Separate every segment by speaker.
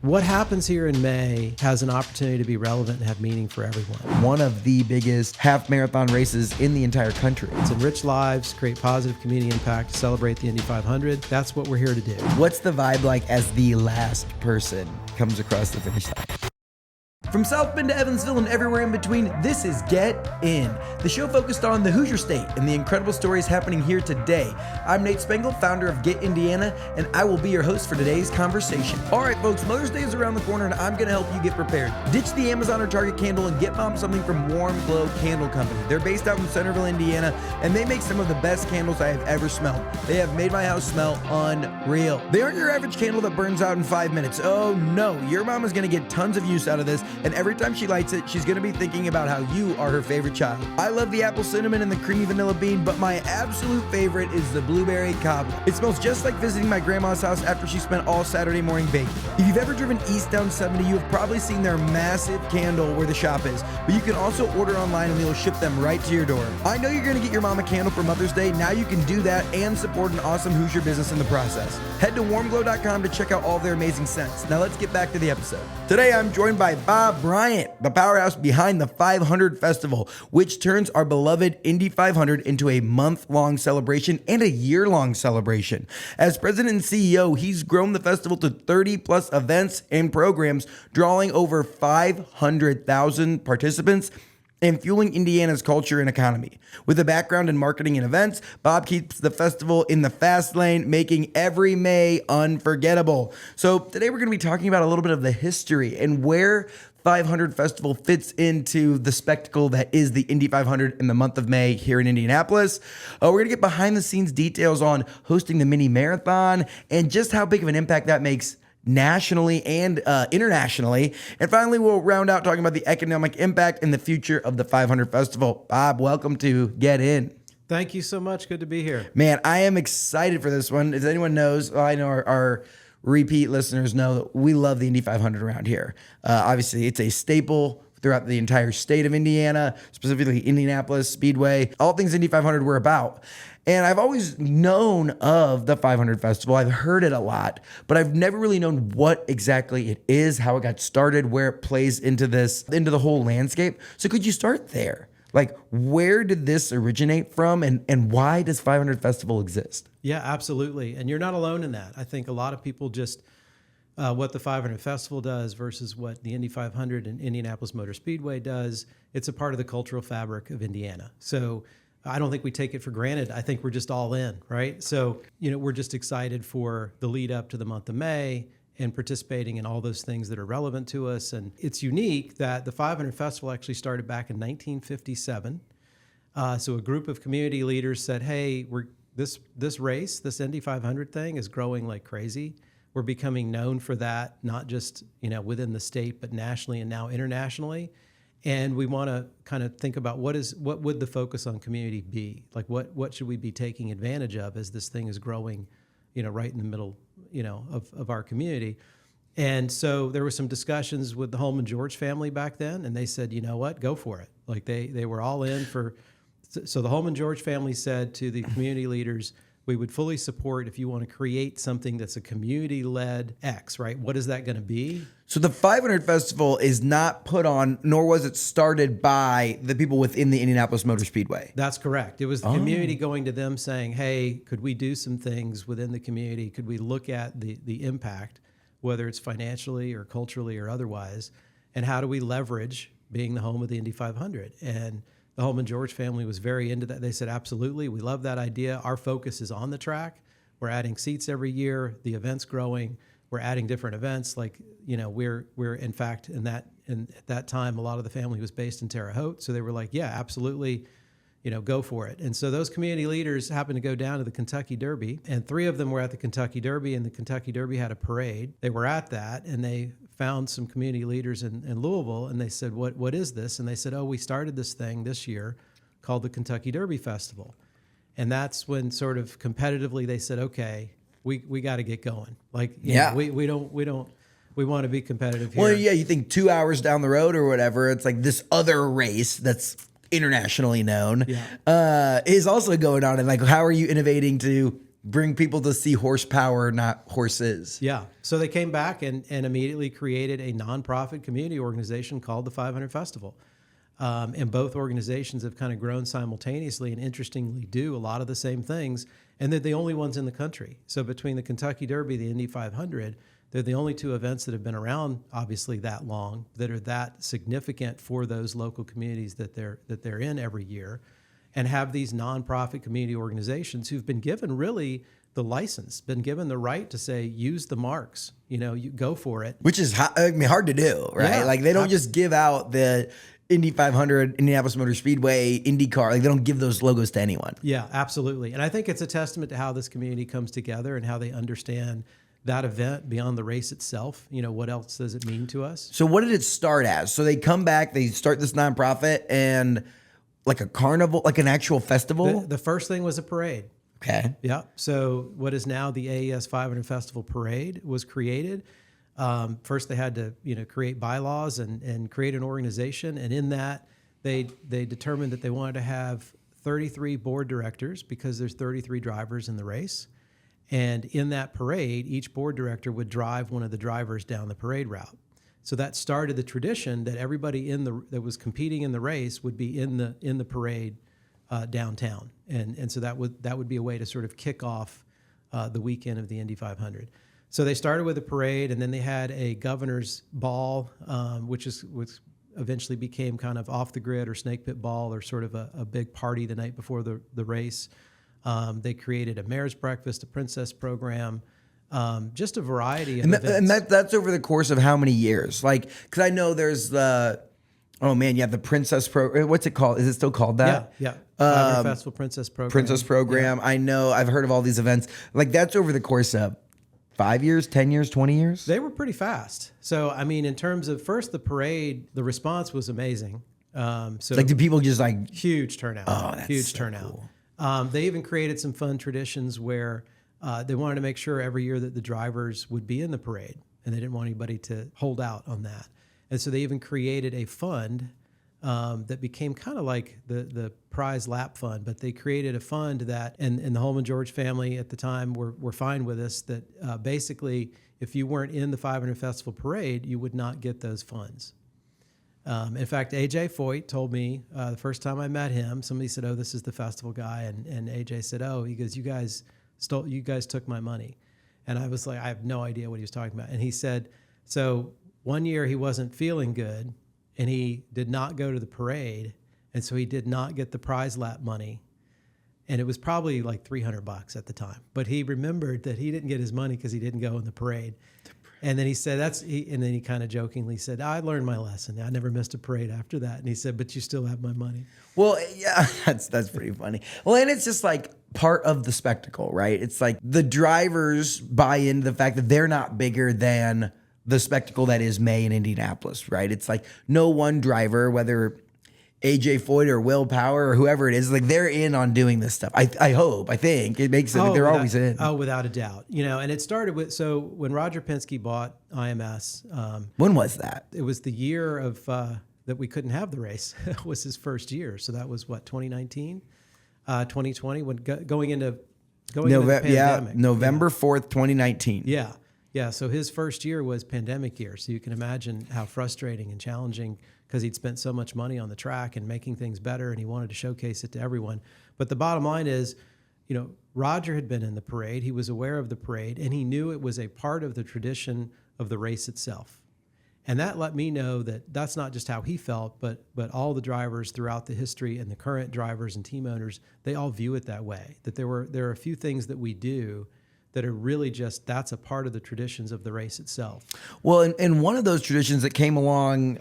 Speaker 1: What happens here in May has an opportunity to be relevant and have meaning for everyone.
Speaker 2: One of the biggest half marathon races in the entire country.
Speaker 1: It's enrich lives, create positive community impact, celebrate the Indy 500. That's what we're here to do.
Speaker 2: What's the vibe like as the last person comes across the finish line? From South Bend to Evansville and everywhere in between, this is Get In, the show focused on the Hoosier state and the incredible stories happening here today. I'm Nate Spengel, founder of Get Indiana, and I will be your host for today's conversation. All right, folks, Mother's Day is around the corner, and I'm going to help you get prepared. Ditch the Amazon or Target candle and get mom something from Warm Glow Candle Company. They're based out in Centerville, Indiana, and they make some of the best candles I have ever smelled. They have made my house smell unreal. They aren't your average candle that burns out in 5 minutes. Oh no, your mom is going to get tons of use out of this, and every time she lights it, she's going to be thinking about how you are her favorite child. I love the apple cinnamon and the creamy vanilla bean, but my absolute favorite is the blueberry cobbler. It smells just like visiting my grandma's house after she spent all Saturday morning baking. If you've ever driven east down 70, you have probably seen their massive candle where the shop is, but you can also order online and they'll ship them right to your door. I know you're going to get your mom a candle for Mother's Day. Now you can do that and support an awesome Hoosier business in the process. Head to warmglow.com to check out all of their amazing scents. Now let's get back to the episode. Today I'm joined by Bob Bryant, the powerhouse behind the 500 Festival, which turns our beloved Indy 500 into a month-long celebration and a year-long celebration. As president and CEO, he's grown the festival to 30-plus events and programs, drawing over 500,000 participants and fueling Indiana's culture and economy. With a background in marketing and events, Bob keeps the festival in the fast lane, making every May unforgettable. So today we're going to be talking about a little bit of the history and where 500 Festival fits into the spectacle that is the Indy 500 in the month of May here in Indianapolis. We're going to get behind the scenes details on hosting the Mini Marathon and just how big of an impact that makes nationally and internationally. And finally, we'll round out talking about the economic impact and the future of the 500 Festival. Bob, welcome to Get In.
Speaker 1: Thank you so much. Good to be here.
Speaker 2: Man, I am excited for this one. As anyone knows, I know our repeat listeners know that we love the Indy 500 around here. Obviously, it's a staple throughout the entire state of Indiana, specifically Indianapolis, Speedway, all things Indy 500 we're about. And I've always known of the 500 Festival. I've heard it a lot, but I've never really known what exactly it is, how it got started, where it plays into the whole landscape. So could you start there? Like, where did this originate from, and why does 500 Festival exist?
Speaker 1: Yeah, absolutely. And you're not alone in that. I think a lot of people just what the 500 Festival does versus what the Indy 500 and Indianapolis Motor Speedway does, it's a part of the cultural fabric of Indiana. So I don't think we take it for granted. I think we're just all in, right? So, we're just excited for the lead up to the month of May and participating in all those things that are relevant to us. And it's unique that the 500 Festival actually started back in 1957. So a group of community leaders said, hey, this race, this Indy 500 thing is growing like crazy. We're becoming known for that, not just, within the state, but nationally and now internationally. And we want to kind of think about what would the focus on community be? Like what should we be taking advantage of as this thing is growing, right in the middle, of our community. And so there were some discussions with the Holman George family back then, and they said, you know what, go for it. Like they were all in for, so the Holman George family said to the community leaders, we would fully support if you want to create something that's a community-led X, right? What is that going to be?
Speaker 2: So the 500 Festival is not put on, nor was it started by the people within the Indianapolis Motor Speedway.
Speaker 1: That's correct. It was the community going to them saying, hey, could we do some things within the community? Could we look at the impact, whether it's financially or culturally or otherwise, and how do we leverage being the home of the Indy 500? And the Holman George family was very into that. They said, absolutely, we love that idea. Our focus is on the track. We're adding seats every year. The event's growing. We're adding different events. Like, we're in fact, at that time, a lot of the family was based in Terre Haute. So they were like, yeah, absolutely, go for it. And so those community leaders happened to go down to the Kentucky Derby, and 3 of them were at the Kentucky Derby, and the Kentucky Derby had a parade. They were at that, and they found some community leaders in Louisville, and they said, what is this? And they said, we started this thing this year called the Kentucky Derby Festival. And that's when sort of competitively they said, okay, we got to get going. Like, we want to be competitive here.
Speaker 2: Well, yeah, you think 2 hours down the road or whatever, it's like this other race that's internationally known is also going on. And like, how are you innovating to bring people to see horsepower, not horses.
Speaker 1: Yeah. So they came back and immediately created a nonprofit community organization called the 500 Festival. And both organizations have kind of grown simultaneously and interestingly do a lot of the same things. And they're the only ones in the country. So between the Kentucky Derby, the Indy 500, they're the only two events that have been around, obviously, that long, that are that significant for those local communities that they're in every year, and have these nonprofit community organizations who've been given really the license, been given the right to say, use the marks, you go for it.
Speaker 2: Which is hard to do, right?
Speaker 1: Yeah.
Speaker 2: Like they don't just give out the Indy 500, Indianapolis Motor Speedway, IndyCar. Like they don't give those logos to anyone.
Speaker 1: Yeah, absolutely. And I think it's a testament to how this community comes together and how they understand that event beyond the race itself. What else does it mean to us?
Speaker 2: So what did it start as? So they come back, they start this nonprofit and like a carnival, like an actual festival?
Speaker 1: The first thing was a parade.
Speaker 2: Okay.
Speaker 1: Yeah. So what is now the AES 500 Festival Parade was created. First, they had to create bylaws and create an organization, and in that, they determined that they wanted to have 33 board directors because there's 33 drivers in the race, and in that parade, each board director would drive one of the drivers down the parade route. So that started the tradition that everybody that was competing in the race would be in the parade downtown, and so that would be a way to sort of kick off the weekend of the Indy 500. So they started with a parade, and then they had a governor's ball, which eventually became kind of off the grid or snake pit ball, or sort of a big party the night before the race. They created a mayor's breakfast, a princess program, just a variety of events.
Speaker 2: And that's over the course of how many years? Like, because I know there's you have the princess program. What's it called? Is it still called that?
Speaker 1: Yeah. 500 Festival Princess Program.
Speaker 2: Princess program. Yeah. I know. I've heard of all these events. Like that's over the course of 5 years, 10 years, 20 years?
Speaker 1: They were pretty fast. So, I mean, in terms of first the parade, the response was amazing. So
Speaker 2: like, do people just like
Speaker 1: huge turnout?
Speaker 2: Oh, that's
Speaker 1: huge
Speaker 2: so
Speaker 1: turnout.
Speaker 2: Cool.
Speaker 1: They even created some fun traditions where they wanted to make sure every year that the drivers would be in the parade, and they didn't want anybody to hold out on that. And so they even created a fund that became kind of like the prize lap fund, but they created a fund that, and the Holman George family at the time were fine with this, that basically if you weren't in the 500 Festival Parade, you would not get those funds. In fact, AJ Foyt told me the first time I met him, somebody said, "Oh, this is the festival guy," and AJ said, "Oh," he goes, "You guys took my money," and I was like, I have no idea what he was talking about, and he said, so one year he wasn't feeling good, and he did not go to the parade, and so he did not get the prize lap money, and it was probably like $300 at the time, but he remembered that he didn't get his money because he didn't go in the parade. And then he said, and then he kind of jokingly said, "I learned my lesson. I never missed a parade after that." And he said, "But you still have my money."
Speaker 2: Well, yeah, that's pretty funny. Well, and it's just like part of the spectacle, right? It's like the drivers buy into the fact that they're not bigger than the spectacle that is May in Indianapolis, right? It's like no one driver, whether AJ Foyt or Will Power or whoever it is, like they're in on doing this stuff. I think it makes it like they're always in.
Speaker 1: Oh, without a doubt. And it started with, so when Roger Penske bought IMS.
Speaker 2: When was that?
Speaker 1: It was the year of that we couldn't have the race. It was his first year. So that was what, 2019, 2020, when going into the pandemic.
Speaker 2: Yeah, November 4th, 2019.
Speaker 1: Yeah. Yeah, so his first year was pandemic year. So you can imagine how frustrating and challenging, because he'd spent so much money on the track and making things better, and he wanted to showcase it to everyone. But the bottom line is, Roger had been in the parade. He was aware of the parade, and he knew it was a part of the tradition of the race itself. And that let me know that that's not just how he felt, but all the drivers throughout the history and the current drivers and team owners, they all view it that way, that there are a few things that we do that are really just, that's a part of the traditions of the race itself.
Speaker 2: Well, and one of those traditions that came along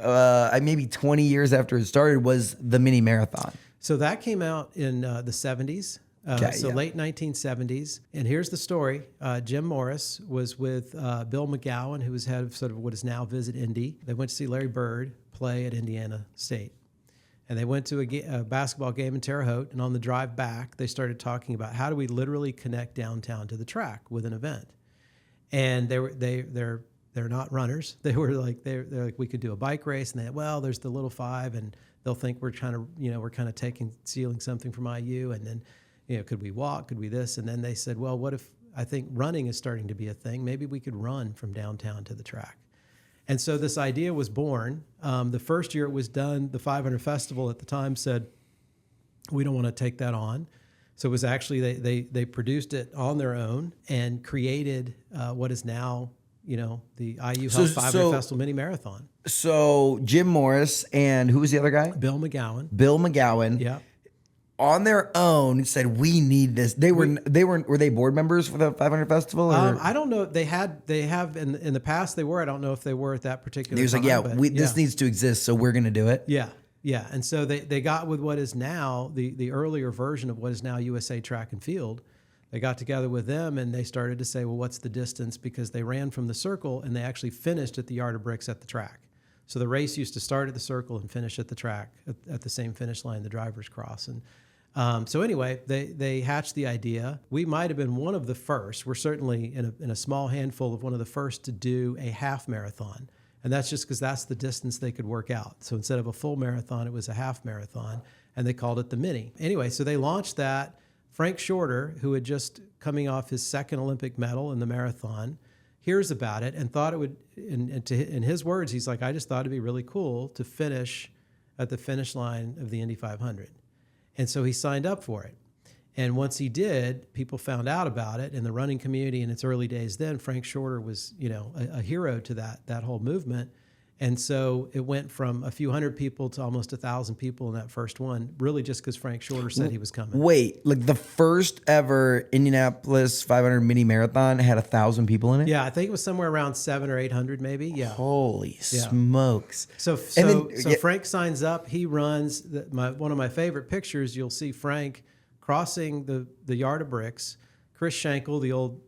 Speaker 2: maybe 20 years after it started was the mini marathon.
Speaker 1: So that came out in the 70s. Late 1970s. And here's the story. Jim Morris was with Bill McGowan, who was head of sort of what is now Visit Indy. They went to see Larry Bird play at Indiana State. And they went to a basketball game in Terre Haute, and on the drive back, they started talking about how do we literally connect downtown to the track with an event. And they're not runners. They're like we could do a bike race, and there's the Little Five, and they'll think we're kind of stealing something from IU, and then could we walk? Could we this? And then they said, well, what if, I think running is starting to be a thing. Maybe we could run from downtown to the track. And so this idea was born. The first year it was done, the 500 Festival at the time said, we don't want to take that on. So it was actually, they produced it on their own and created what is now, the IU Health 500 Festival Mini Marathon.
Speaker 2: So Jim Morris and who was the other guy?
Speaker 1: Bill McGowan.
Speaker 2: Yeah. On their own said, we need this. Were they board members for the 500 Festival? Or?
Speaker 1: I don't know. They have in the past they were. I don't know if they were at that particular time.
Speaker 2: He was like, this needs to exist, so we're going to do it.
Speaker 1: Yeah. Yeah. And so they got with what is now the earlier version of what is now USA Track and Field. They got together with them and they started to say, well, what's the distance? Because they ran from the circle and they actually finished at the Yard of Bricks at the track. So the race used to start at the circle and finish at the track at the same finish line the drivers cross. And so anyway, they hatched the idea. We might have been one of the first. We're certainly in a small handful of one of the first to do a half marathon. And that's just because that's the distance they could work out. So instead of a full marathon, it was a half marathon, and they called it the Mini. Anyway, so they launched that. Frank Shorter, who had just coming off his second Olympic medal in the marathon, hears about it and thought it would, in his words, he's like, I just thought it'd be really cool to finish at the finish line of the Indy 500. And so he signed up for it. And once he did, people found out about it in the running community in its early days. Then Frank Shorter was, a hero to that whole movement. And so it went from a few hundred people to almost 1,000 people in that first one, really just because Frank Shorter said he was coming.
Speaker 2: Wait, like the first ever Indianapolis 500 Mini Marathon had 1,000 people in it?
Speaker 1: Yeah, I think it was somewhere around 700 or 800 maybe. Yeah.
Speaker 2: Holy smokes.
Speaker 1: So Frank signs up. He runs. One of my favorite pictures, you'll see Frank crossing the Yard of Bricks. Chris Schenkel, the old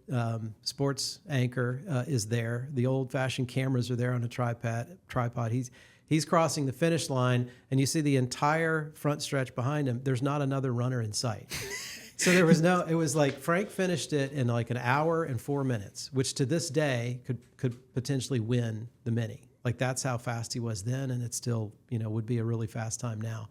Speaker 1: sports anchor, is there. The old-fashioned cameras are there on a tripod. He's crossing the finish line, and you see the entire front stretch behind him. There's not another runner in sight. So it was like Frank finished it in like an hour and 4 minutes, which to this day could potentially win the Mini. Like that's how fast he was then, and it still, would be a really fast time now.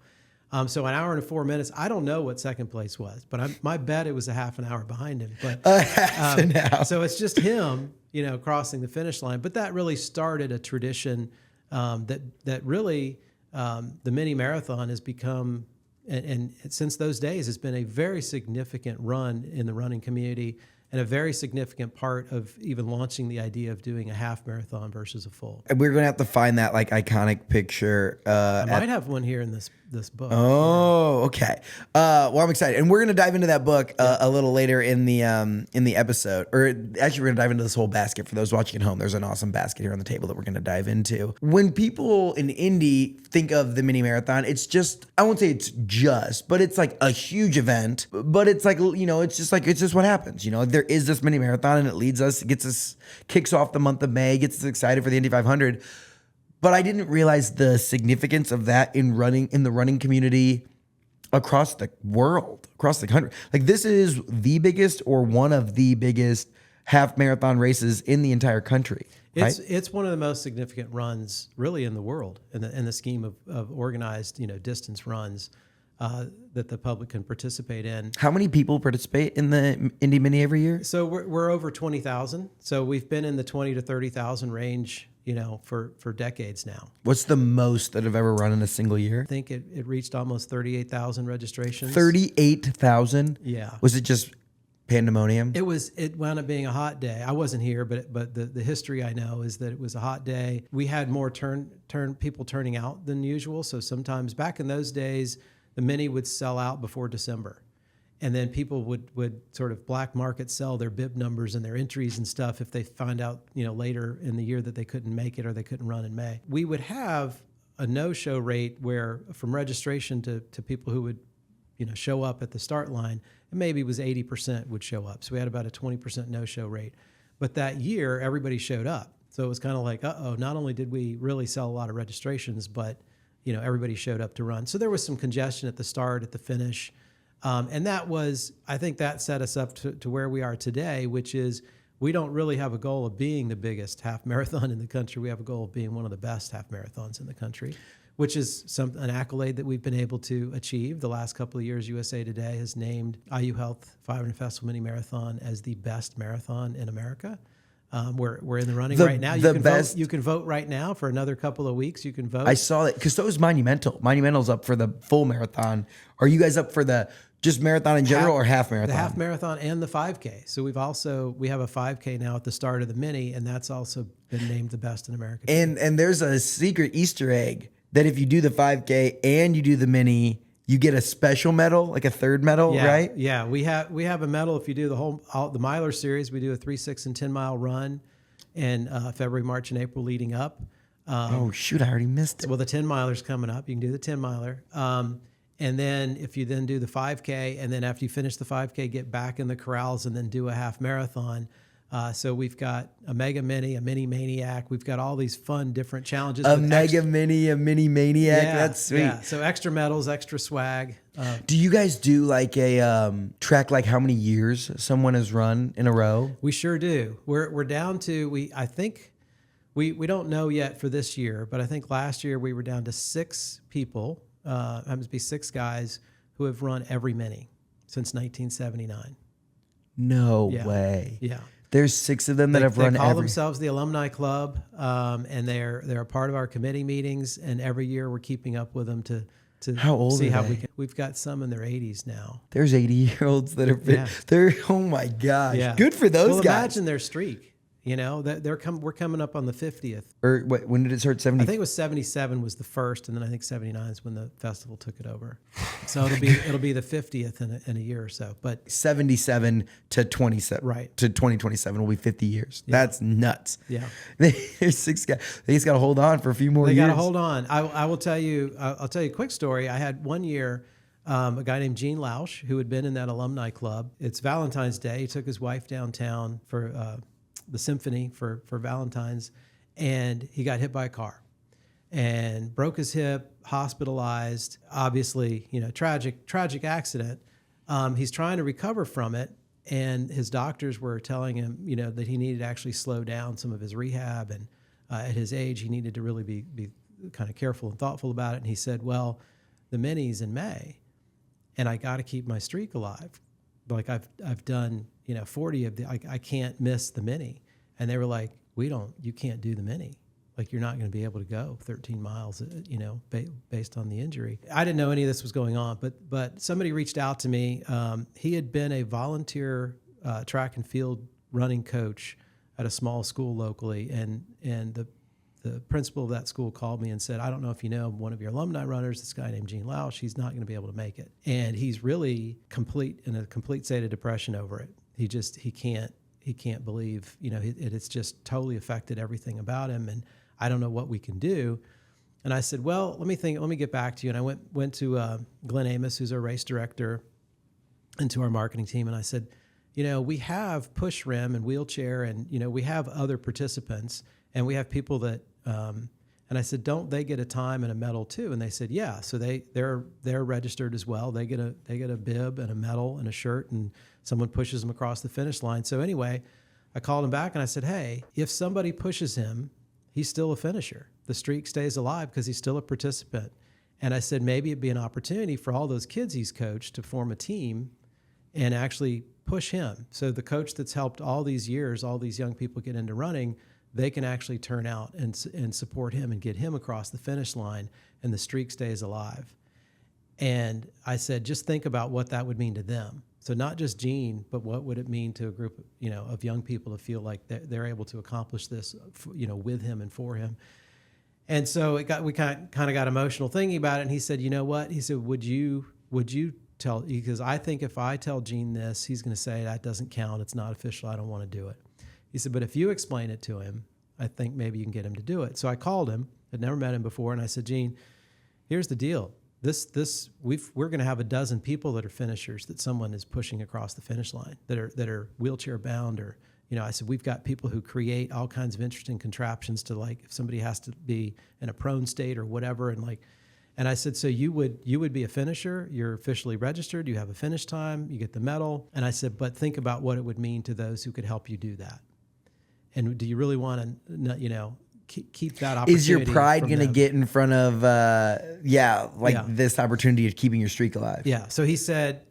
Speaker 1: So an hour and 4 minutes. I don't know what second place was, but my bet it was a half an hour behind him. But
Speaker 2: half an hour.
Speaker 1: So it's just him, crossing the finish line. But that really started a tradition that really the mini marathon has become, and since those days, it's been a very significant run in the running community. And a very significant part of even launching the idea of doing a half marathon versus a full.
Speaker 2: And we're going to have to find that like iconic picture.
Speaker 1: I might have one here in this book.
Speaker 2: Oh, okay. Well, I'm excited. And we're going to dive into that book a little later in the episode. Or actually, we're going to dive into this whole basket. For those watching at home, there's an awesome basket here on the table that we're going to dive into. When people in Indy think of the mini marathon, it's just, I won't say it's just, but it's like a huge event. But it's like, it's just what happens. There is this mini marathon and it kicks off the month of May, gets us excited for the Indy 500. But I didn't realize the significance of that in the running community across the world, across the country. Like this is the biggest or one of the biggest half marathon races in the entire country. Right?
Speaker 1: It's one of the most significant runs really in the world in the scheme of organized, distance runs. That the public can participate in.
Speaker 2: How many people participate in the Indy Mini every year?
Speaker 1: So we're over 20,000. So we've been in the 20 to 30,000 range, for decades now.
Speaker 2: What's the most that have ever run in a single year?
Speaker 1: I think it reached almost 38,000 registrations.
Speaker 2: 38,000?
Speaker 1: Yeah.
Speaker 2: Was it just pandemonium?
Speaker 1: It wound up being a hot day. I wasn't here, but the history I know is that it was a hot day. We had more people turning out than usual. So sometimes back in those days, the Mini would sell out before December. And then people would sort of black market sell their bib numbers and their entries and stuff if they find out, later in the year that they couldn't make it or they couldn't run in May. We would have a no-show rate where from registration to people who would, show up at the start line, and maybe it was 80% would show up. So we had about a 20% no-show rate. But that year, everybody showed up. So it was kind of like, not only did we really sell a lot of registrations, but everybody showed up to run. So there was some congestion at the start, at the finish. And I think that set us up to where we are today, which is we don't really have a goal of being the biggest half marathon in the country. We have a goal of being one of the best half marathons in the country. which is an accolade that we've been able to achieve. The last couple of years, USA Today has named IU Health 500 Festival Mini Marathon as the best marathon in America. We're in the running right now. You can vote right now for another couple of weeks. You can vote.
Speaker 2: I saw that because so is Monumental. Monumental's up for the full marathon. Are you guys up for the just marathon in general or half marathon?
Speaker 1: The half marathon and the 5K. So we have a 5K now at the start of the mini, and that's also been named the best in America.
Speaker 2: And there's a secret Easter egg that if you do the 5K and you do the mini, you get a special medal, like a third medal, right?
Speaker 1: Yeah, we have a medal if you do the Miler series. We do a 3, 6, and 10 mile run in February, March, and April leading up.
Speaker 2: Oh shoot, I already missed it.
Speaker 1: Well, the 10 miler's coming up. You can do the 10 miler. And then if you then do the 5K, and then after you finish the 5K, get back in the corrals and then do a half marathon. So we've got a mega mini, a mini maniac. We've got all these fun different challenges.
Speaker 2: A mega mini, a mini maniac.
Speaker 1: Yeah,
Speaker 2: that's sweet. Yeah.
Speaker 1: So extra medals, extra swag.
Speaker 2: Do you guys do like a track, like how many years someone has run in a row?
Speaker 1: We sure do. We're down to I think we don't know yet for this year, but I think last year we were down to 6 people. Happens to be 6 guys who have run every mini since 1979.
Speaker 2: No way.
Speaker 1: Yeah.
Speaker 2: There's 6 of them that have run
Speaker 1: They call themselves the Alumni Club, and they're a part of our committee meetings. And every year we're keeping up with them to
Speaker 2: how old
Speaker 1: see
Speaker 2: are
Speaker 1: how
Speaker 2: they?
Speaker 1: we can. We've got some in their 80s now.
Speaker 2: There's 80-year-olds that have been. They're oh my gosh, good for those guys.
Speaker 1: Imagine their streak. You know, we're coming up on the 50th.
Speaker 2: Or when did it start? 70?
Speaker 1: I think it was 77 was the first, and then I think 79 is when the festival took it over. So it'll be the 50th in a year or so. But
Speaker 2: 77 to 27,
Speaker 1: right,
Speaker 2: to 2027 will be 50 years. Yeah. That's nuts.
Speaker 1: Yeah,
Speaker 2: there's 6 guys. They just got to hold on for a few more years.
Speaker 1: They got to hold on. I will tell you. I'll tell you a quick story. I had one year. A guy named Gene Lausch, who had been in that alumni club. It's Valentine's Day. He took his wife downtown for the symphony for Valentine's, and he got hit by a car and broke his hip, hospitalized. Obviously, tragic accident. He's trying to recover from it, and his doctors were telling him, that he needed to actually slow down some of his rehab, and at his age, he needed to really be kind of careful and thoughtful about it. And he said, "Well, the mini's in May, and I got to keep my streak alive. Like I've done, 40 of the, I can't miss the mini." And they were like, you can't do the mini. Like, you're not going to be able to go 13 miles, based on the injury. I didn't know any of this was going on, but somebody reached out to me. He had been a volunteer track and field running coach at a small school locally. And the principal of that school called me and said, "I don't know if you know one of your alumni runners, this guy named Gene Lausch, he's not going to be able to make it. And he's really in a complete state of depression over it. He can't believe, it's just totally affected everything about him. And I don't know what we can do." And I said, "Well, let me get back to you." And I went to Glenn Amos, who's our race director, and to our marketing team. And I said, we have push rim and wheelchair, and, we have other participants, and we have people that, and I said, "Don't they get a time and a medal too?" And they said, "Yeah." So they're registered as well. They get a bib and a medal and a shirt, and someone pushes them across the finish line. So anyway, I called him back and I said, "Hey, if somebody pushes him, he's still a finisher. The streak stays alive because he's still a participant." And I said, maybe it'd be an opportunity for all those kids he's coached to form a team and actually push him. So the coach that's helped all these years, all these young people get into running, they can actually turn out and support him and get him across the finish line, and the streak stays alive. And I said, just think about what that would mean to them. So not just Gene, but what would it mean to a group, of young people to feel like they're able to accomplish this, with him and for him. And so we kind of got emotional thinking about it. And he said, "You know what?" He said, would you tell, because I think if I tell Gene this, he's going to say that doesn't count. It's not official. I don't want to do it. He said, "But if you explain it to him, I think maybe you can get him to do it." So I called him. I'd never met him before. And I said, "Gene, here's the deal. We're going to have a dozen people that are finishers that someone is pushing across the finish line that are wheelchair bound, or, I said, we've got people who create all kinds of interesting contraptions to, like, if somebody has to be in a prone state or whatever. And I said, so you would be a finisher. You're officially registered. You have a finish time. You get the medal." And I said, "But think about what it would mean to those who could help you do that. And do you really want to, keep that opportunity.
Speaker 2: Is your pride
Speaker 1: from
Speaker 2: going to
Speaker 1: them.
Speaker 2: get in front of, this opportunity of keeping your streak alive?
Speaker 1: Yeah. So he said,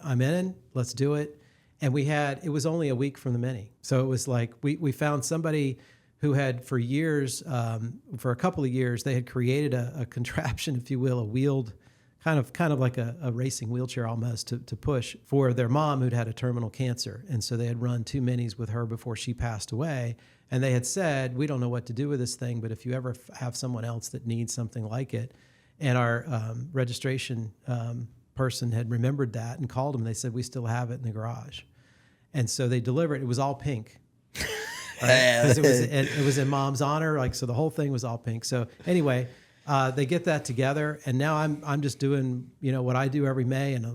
Speaker 1: I'm in, let's do it. And it was only a week from the mini. So it was like, we found somebody who had for years, for a couple of years, they had created a contraption, if you will, a wheeled, kind of like a racing wheelchair almost to push for their mom who'd had a terminal cancer. And so they had run 2 minis with her before she passed away. And they had said, we don't know what to do with this thing, but if you ever have someone else that needs something like it. And our registration person had remembered that and called them. They said, we still have it in the garage. And so they delivered. It was all pink. Right? 'Cause it was in mom's honor. Like, so the whole thing was all pink. So anyway, they get that together, and now I'm just doing, what I do every May, and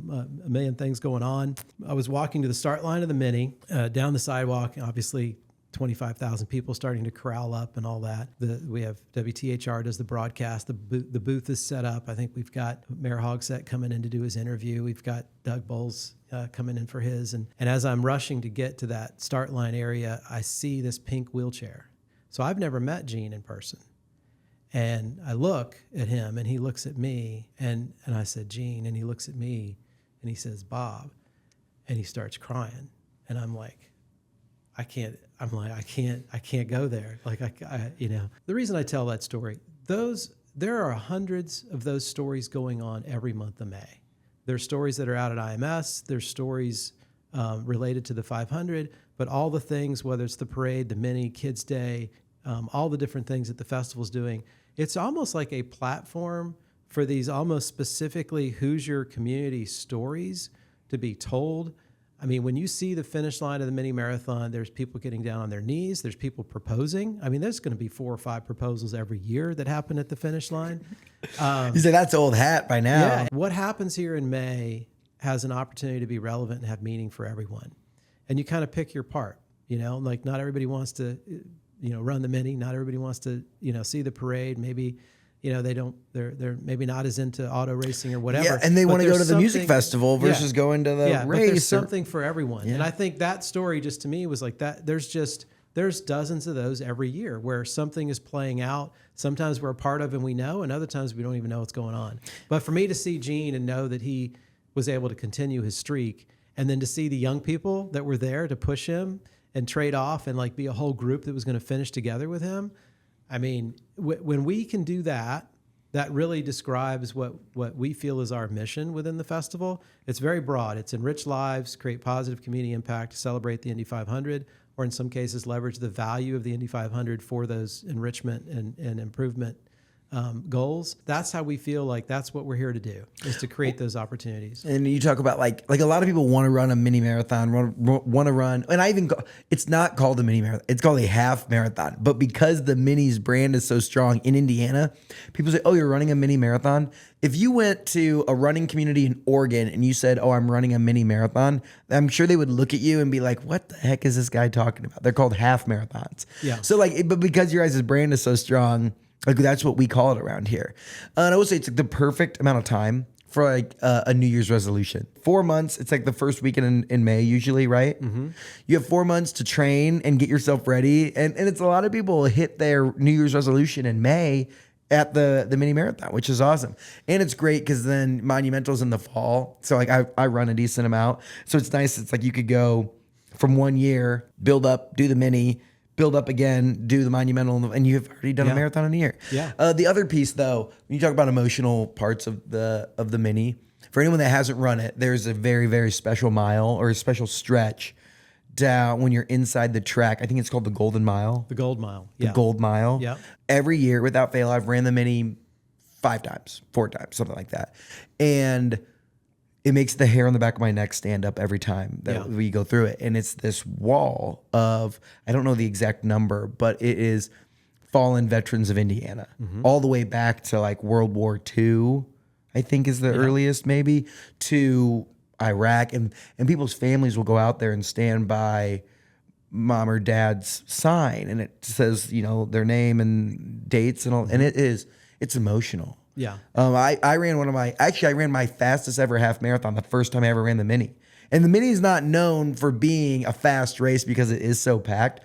Speaker 1: a million things going on. I was walking to the start line of the mini, down the sidewalk, obviously 25,000 people starting to corral up and all that. We have WTHR does the broadcast. The booth is set up. I think we've got Mayor Hogsett coming in to do his interview. We've got Doug Bowles coming in for his. And as I'm rushing to get to that start line area, I see this pink wheelchair. So I've never met Gene in person. And I look at him and he looks at me and I said, Gene, and he looks at me and he says, Bob, and he starts crying. And I'm like, I can't go there. Like, the reason I tell that story, there are hundreds of those stories going on every month of May. There's stories that are out at IMS. There's stories related to the 500, but all the things, whether it's the parade, the mini, Kids Day, all the different things that the festival's doing, it's almost like a platform for these almost specifically Hoosier community stories to be told. I mean, when you see the finish line of the mini marathon, there's people getting down on their knees. There's people proposing. I mean, there's going to be 4 or 5 proposals every year that happen at the finish line.
Speaker 2: You said that's old hat by now.
Speaker 1: Yeah. What happens here in May has an opportunity to be relevant and have meaning for everyone. And you kind of pick your part, like not everybody wants to, run the mini. Not everybody wants to, see the parade. Maybe, they're maybe not as into auto racing or whatever.
Speaker 2: Yeah, and they want to go to the music festival versus going to the race.
Speaker 1: But there's something for everyone. Yeah. And I think that story just to me was like that. There's dozens of those every year where something is playing out. Sometimes we're a part of and we know, and other times we don't even know what's going on. But for me to see Gene and know that he was able to continue his streak, and then to see the young people that were there to push him and trade off and like be a whole group that was going to finish together with him. I mean, when we can do that, that really describes what we feel is our mission within the festival. It's very broad. It's enrich lives, create positive community impact, celebrate the Indy 500, or in some cases leverage the value of the Indy 500 for those enrichment and improvement goals. That's how we feel like that's what we're here to do, is to create those opportunities.
Speaker 2: And you talk about like a lot of people want to run a mini marathon, want to run, and it's not called a mini marathon, it's called a half marathon. But because the Mini's brand is so strong in Indiana, people say, oh, you're running a mini marathon. If you went to a running community in Oregon and you said, oh, I'm running a mini marathon, I'm sure they would look at you and be like, what the heck is this guy talking about? They're called half marathons. Yeah. So but because your guys' brand is so strong, like that's what we call it around here. And I would say it's like the perfect amount of time for like a New Year's resolution. 4 months, it's like the first weekend in May usually, right? Mm-hmm. You have 4 months to train and get yourself ready. And it's a lot of people hit their New Year's resolution in May at the mini marathon, which is awesome. And it's great because then Monumental's in the fall. So like I run a decent amount. So it's nice. It's like you could go from 1 year, build up, do the mini, build up again, do the Monumental, and you've already done a marathon in a year. Yeah. The other piece, though, when you talk about emotional parts of the mini, for anyone that hasn't run it, there's a very, very special mile or a special stretch down when you're inside the track. I think it's called the Golden Mile.
Speaker 1: The Gold Mile.
Speaker 2: The Gold Mile.
Speaker 1: Yeah.
Speaker 2: Every year, without fail, I've ran the mini 5 times, 4 times, something like that. And it makes the hair on the back of my neck stand up every time that we go through it. And it's this wall of, I don't know the exact number, but it is fallen veterans of Indiana, all the way back to like World War II, I think is the earliest maybe, to Iraq. And people's families will go out there and stand by mom or dad's sign. And it says, their name and dates and all. And it's emotional. Yeah. I ran my fastest ever half marathon the first time I ever ran the mini. And the mini is not known for being a fast race because it is so packed.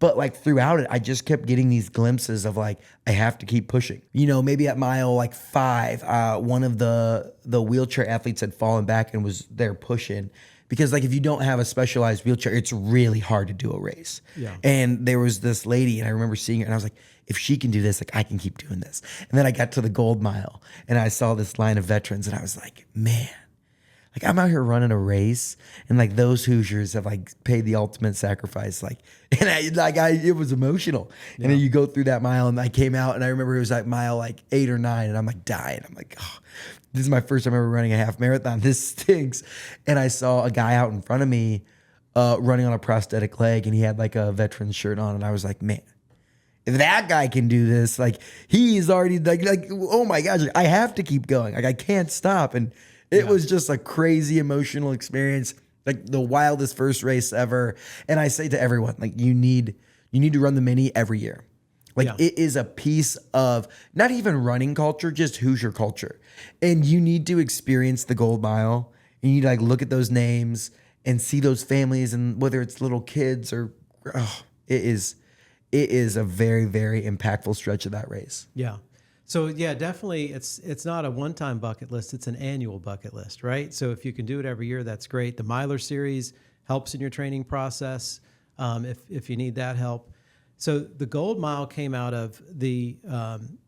Speaker 2: But like throughout it, I just kept getting these glimpses of like, I have to keep pushing. You know, maybe at mile like 5, one of the wheelchair athletes had fallen back and was there pushing. Because like if you don't have a specialized wheelchair, it's really hard to do a race.
Speaker 1: Yeah.
Speaker 2: And there was this lady, and I remember seeing her, and I was like, if she can do this, like I can keep doing this. And then I got to the gold mile, and I saw this line of veterans, and I was like, man. Like I'm out here running a race, and like those Hoosiers have like paid the ultimate sacrifice. Like, and it was emotional. Yeah. And then you go through that mile, and I came out, and I remember it was like mile like 8 or 9, and I'm like dying. I'm like, oh, this is my first time ever running a half marathon. This stinks. And I saw a guy out in front of me running on a prosthetic leg, and he had like a veteran's shirt on, and I was like, man. If that guy can do this, like he's already like, oh my gosh, I have to keep going. Like I can't stop. And it was just a crazy emotional experience, like the wildest first race ever. And I say to everyone, like you need to run the mini every year. Like it is a piece of not even running culture, just Hoosier culture. And you need to experience the gold mile. And you need to like look at those names and see those families, and whether it's little kids or it is a very, very impactful stretch of that race.
Speaker 1: Yeah. So yeah, definitely it's not a one-time bucket list, it's an annual bucket list, right? So if you can do it every year, that's great. The Miler series helps in your training process if you need that help. So the Gold Mile came out of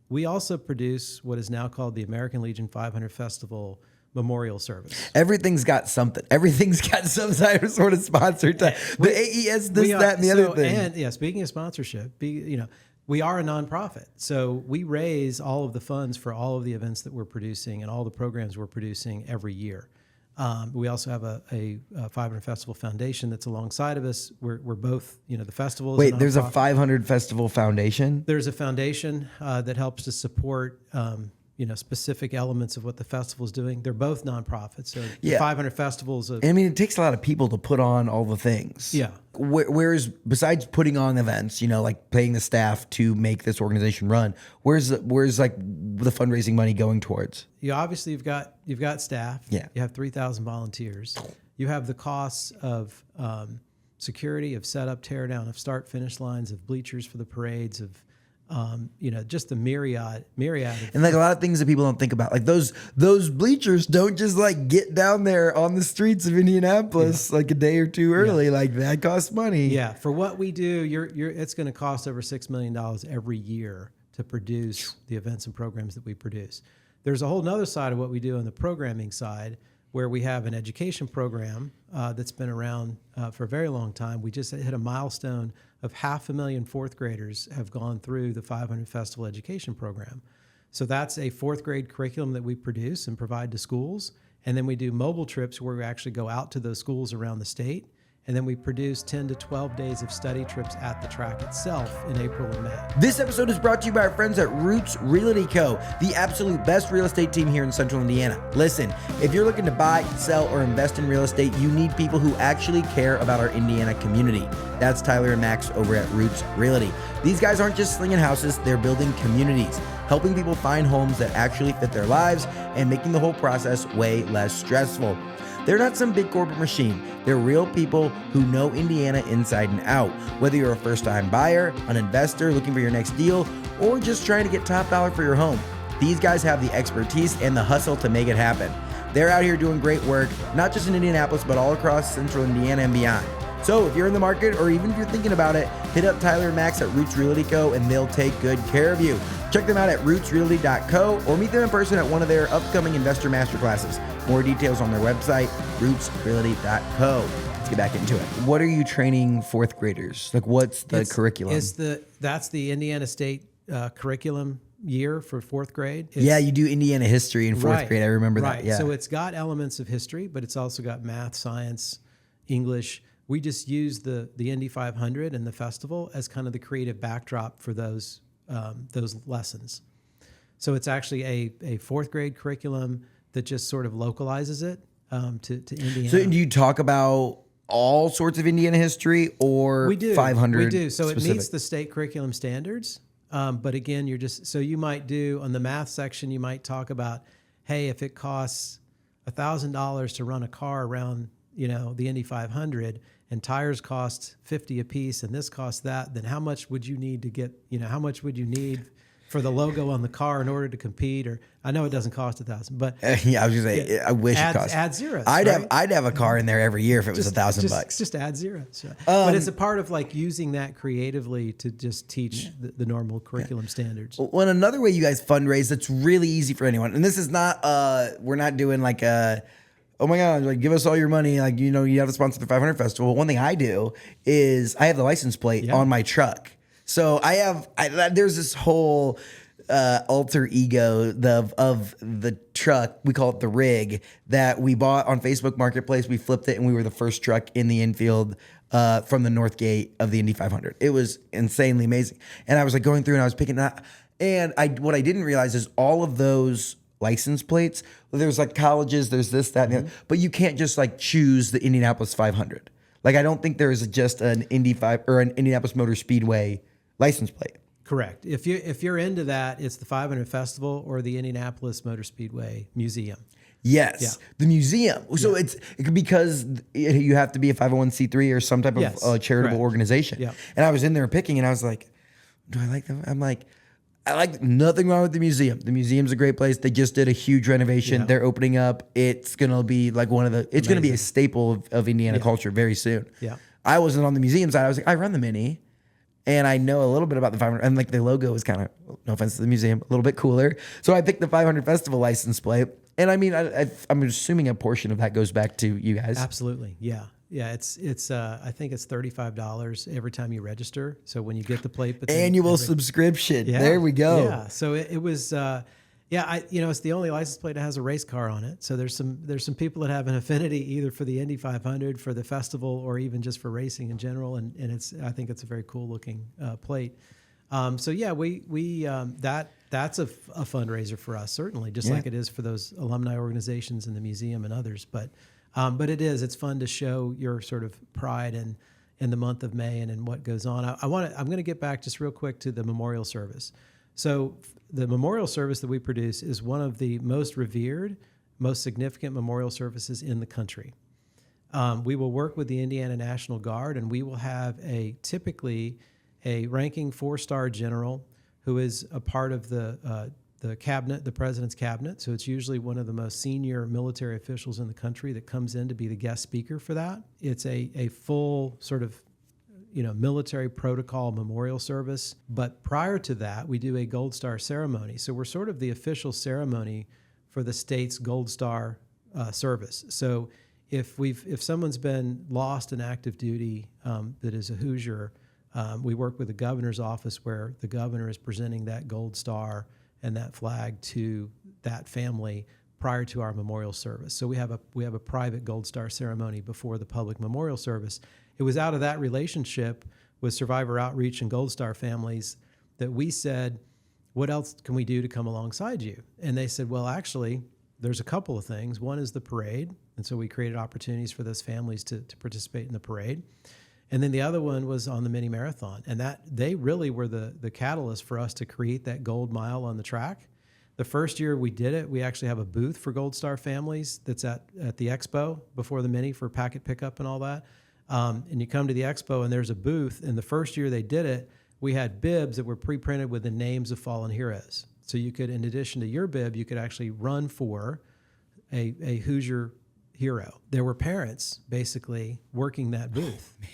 Speaker 1: we also produce what is now called the American Legion 500 Festival Memorial Service.
Speaker 2: Everything's got something. Everything's got some sort of sponsor. The AES, that, and the other thing.
Speaker 1: And yeah, speaking of sponsorship, we are a nonprofit, so we raise all of the funds for all of the events that we're producing and all the programs we're producing every year. We also have a 500 Festival Foundation that's alongside of us. We're both, the festival.
Speaker 2: Wait, there's a 500 Festival Foundation?
Speaker 1: There's a foundation that helps to support specific elements of what the festival is doing. They're both nonprofits. So the 500 festivals.
Speaker 2: I mean, it takes a lot of people to put on all the things.
Speaker 1: Yeah.
Speaker 2: Whereas besides putting on events, like paying the staff to make this organization run, where's like the fundraising money going towards?
Speaker 1: Obviously you've got staff.
Speaker 2: Yeah.
Speaker 1: You have 3,000 volunteers. You have the costs of security, of setup, tear down, of start finish lines, of bleachers for the parades, of just the myriad.
Speaker 2: And like a lot of things that people don't think about, like those bleachers don't just like get down there on the streets of Indianapolis like a day or two early. Yeah. Like that costs money.
Speaker 1: Yeah. For what we do, it's going to cost over $6 million every year to produce the events and programs that we produce. There's a whole nother side of what we do on the programming side, where we have an education program that's been around for a very long time. We just hit a milestone of 500,000 fourth graders have gone through the 500 Festival Education Program. So that's a fourth grade curriculum that we produce and provide to schools. And then we do mobile trips where we actually go out to those schools around the state. And then we produce 10 to 12 days of study trips at the track itself in April and May.
Speaker 2: This episode is brought to you by our friends at Roots Realty Co., the absolute best real estate team here in Central Indiana. Listen, if you're looking to buy, sell, or invest in real estate, you need people who actually care about our Indiana community. That's Tyler and Max over at Roots Realty. These guys aren't just slinging houses, they're building communities, helping people find homes that actually fit their lives and making the whole process way less stressful. They're not some big corporate machine. They're real people who know Indiana inside and out. Whether you're a first-time buyer, an investor looking for your next deal, or just trying to get top dollar for your home, these guys have the expertise and the hustle to make it happen. They're out here doing great work, not just in Indianapolis, but all across Central Indiana and beyond. So if you're in the market, or even if you're thinking about it, hit up Tyler and Max at Roots Realty Co. and they'll take good care of you. Check them out at rootsrealty.co or meet them in person at one of their upcoming investor masterclasses. More details on their website, rootsrealty.co. Let's get back into it. What are you training fourth graders? Like, what's the curriculum?
Speaker 1: That's the Indiana State curriculum year for fourth grade.
Speaker 2: You do Indiana history in fourth grade. I remember that. Yeah.
Speaker 1: So it's got elements of history, but it's also got math, science, English. We just use the Indy 500 and the festival as kind of the creative backdrop for those lessons. So it's actually a fourth grade curriculum that just sort of localizes it to Indiana.
Speaker 2: So do you talk about all sorts of Indiana history, or
Speaker 1: we do
Speaker 2: 500?
Speaker 1: We do. So
Speaker 2: specific?
Speaker 1: It meets the state curriculum standards. But again, you might do on the math section, you might talk about, hey, if it costs $1,000 to run a car around, the Indy 500, and tires cost $50 a piece and this costs that, then how much would you need to get, how much would you need for the logo on the car in order to compete? Or I know it doesn't cost $1,000, but
Speaker 2: yeah, I was gonna say, I wish it cost.
Speaker 1: Add zeros.
Speaker 2: I'd have a car in there every year if it was $1,000.
Speaker 1: Just add zeros. But it's a part of like using that creatively to just teach the normal curriculum standards.
Speaker 2: Well, another way you guys fundraise that's really easy for anyone, and this is not, we're not doing like a, oh my God, like give us all your money. Like, you have to sponsor the 500 Festival. One thing I do is I have the license plate on my truck. So there's this whole alter ego of the truck. We call it the rig that we bought on Facebook Marketplace. We flipped it and we were the first truck in the infield from the North Gate of the Indy 500. It was insanely amazing. And I was like going through and I was picking it up. And what I didn't realize is all of those license plates, there's like colleges, there's this, that, and the other, but you can't just like choose the Indianapolis 500. Like I don't think there is just an Indy 5 or an Indianapolis Motor Speedway license plate.
Speaker 1: Correct. If you're into that, it's the 500 Festival or the Indianapolis Motor Speedway Museum.
Speaker 2: Yes, the museum. So it's because you have to be a 501c3 or some type of charitable organization. Yeah. And I was in there picking, and I was like, "Do I like them?" I'm like, "I like nothing wrong with the museum. The museum's a great place. They just did a huge renovation. They're opening up. It's gonna be like it's gonna be a staple of Indiana culture very soon." Yeah. I wasn't on the museum side. I was like, I run the Mini. And I know a little bit about the 500, and like the logo is kind of, no offense to the museum, a little bit cooler. So I picked the 500 Festival license plate, and I mean, I'm assuming a portion of that goes back to you guys.
Speaker 1: Absolutely, yeah. It's I think it's $35 every time you register. So when you get the plate, but
Speaker 2: annual subscription. Yeah, there we go.
Speaker 1: Yeah, so it was. It's the only license plate that has a race car on it. So there's some people that have an affinity either for the Indy 500, for the festival, or even just for racing in general. And I think it's a very cool looking plate. That's a fundraiser for us, certainly, just like it is for those alumni organizations in the museum and others. But it's fun to show your sort of pride in the month of May and in what goes on. I'm going to get back just real quick to the memorial service. So the memorial service that we produce is one of the most revered, most significant memorial services in the country. We will work with the Indiana National Guard, and we will have typically a ranking 4-star general who is a part of the cabinet, the president's cabinet. So it's usually one of the most senior military officials in the country that comes in to be the guest speaker for that. It's a full sort of military protocol memorial service. But prior to that, we do a Gold Star ceremony. So we're sort of the official ceremony for the state's Gold Star service. So if someone's been lost in active duty that is a Hoosier, we work with the governor's office where the governor is presenting that Gold Star and that flag to that family prior to our memorial service. So we have a private Gold Star ceremony before the public memorial service. It was out of that relationship with Survivor Outreach and Gold Star families that we said, what else can we do to come alongside you? And they said, well, actually, there's a couple of things. One is the parade. And so we created opportunities for those families to participate in the parade. And then the other one was on the mini marathon. And that they really were the catalyst for us to create that gold mile on the track. The first year we did it, we actually have a booth for Gold Star families that's at the expo before the mini for packet pickup and all that. And you come to the expo and there's a booth. And the first year they did it, we had bibs that were pre-printed with the names of fallen heroes. So you could, in addition to your bib, you could actually run for a Hoosier hero. There were parents basically working that booth. Oh,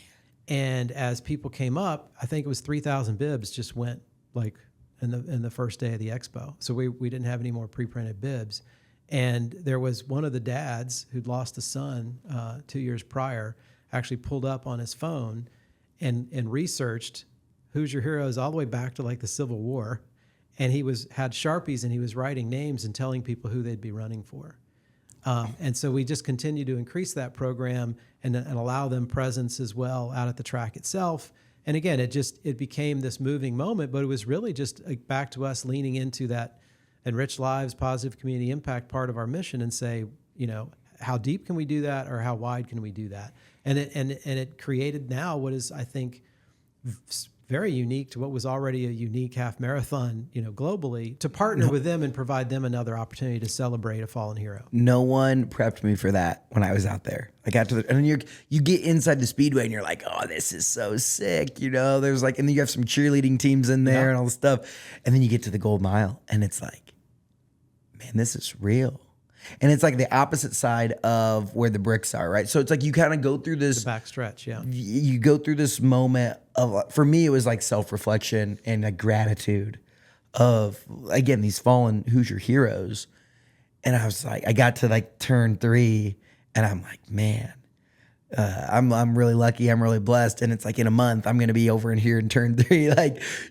Speaker 1: and as people came up, I think it was 3,000 bibs just went like in the first day of the expo. So we didn't have any more pre-printed bibs. And there was one of the dads who'd lost a son 2 years prior, actually pulled up on his phone and researched Hoosier heroes all the way back to like the Civil War. And he had Sharpies and he was writing names and telling people who they'd be running for. And so we just continue to increase that program and allow them presence as well out at the track itself. And again, it became this moving moment, but it was really just back to us leaning into that enrich lives, positive community impact part of our mission and say, how deep can we do that or how wide can we do that? And it created now what is, I think, very unique to what was already a unique half marathon, globally, to partner with them and provide them another opportunity to celebrate a fallen hero.
Speaker 2: No one prepped me for that when I was out there. I got to and then you get inside the speedway and you're like, oh, this is so sick. There's and then you have some cheerleading teams in there and all this stuff. And then you get to the gold mile and it's like, man, this is real. And it's like the opposite side of where the bricks are, right? So it's like you kind of go through this
Speaker 1: The backstretch, yeah.
Speaker 2: You go through this moment of, for me, it was like self-reflection and a gratitude of, again, these fallen Hoosier heroes. And I was like, I got to like turn 3 and I'm like, man, I'm really lucky. I'm really blessed. And it's like in a month, I'm going to be over in here in turn 3,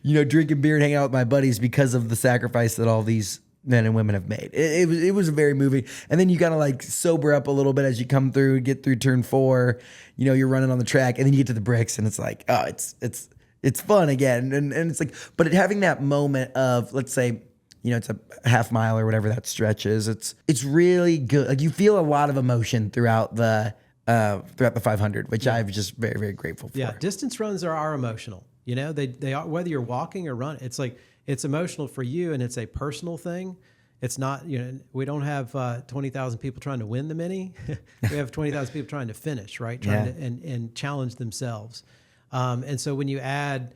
Speaker 2: drinking beer and hanging out with my buddies because of the sacrifice that all these men and women have made. It was very moving. And then you kind of like sober up a little bit as you come through, get through turn 4, you're running on the track and then you get to the bricks and it's like, oh, it's fun again. And it's like, but having that moment of, let's say, it's a half mile or whatever that stretch is. It's really good. Like you feel a lot of emotion throughout the 500, which I'm just very, very grateful for.
Speaker 1: Yeah. Distance runs are emotional, they are, whether you're walking or running, it's like, it's emotional for you and it's a personal thing. It's not, we don't have 20,000 people trying to win the mini. We have 20,000 people trying to finish, right? Trying to and challenge themselves. And so when you add,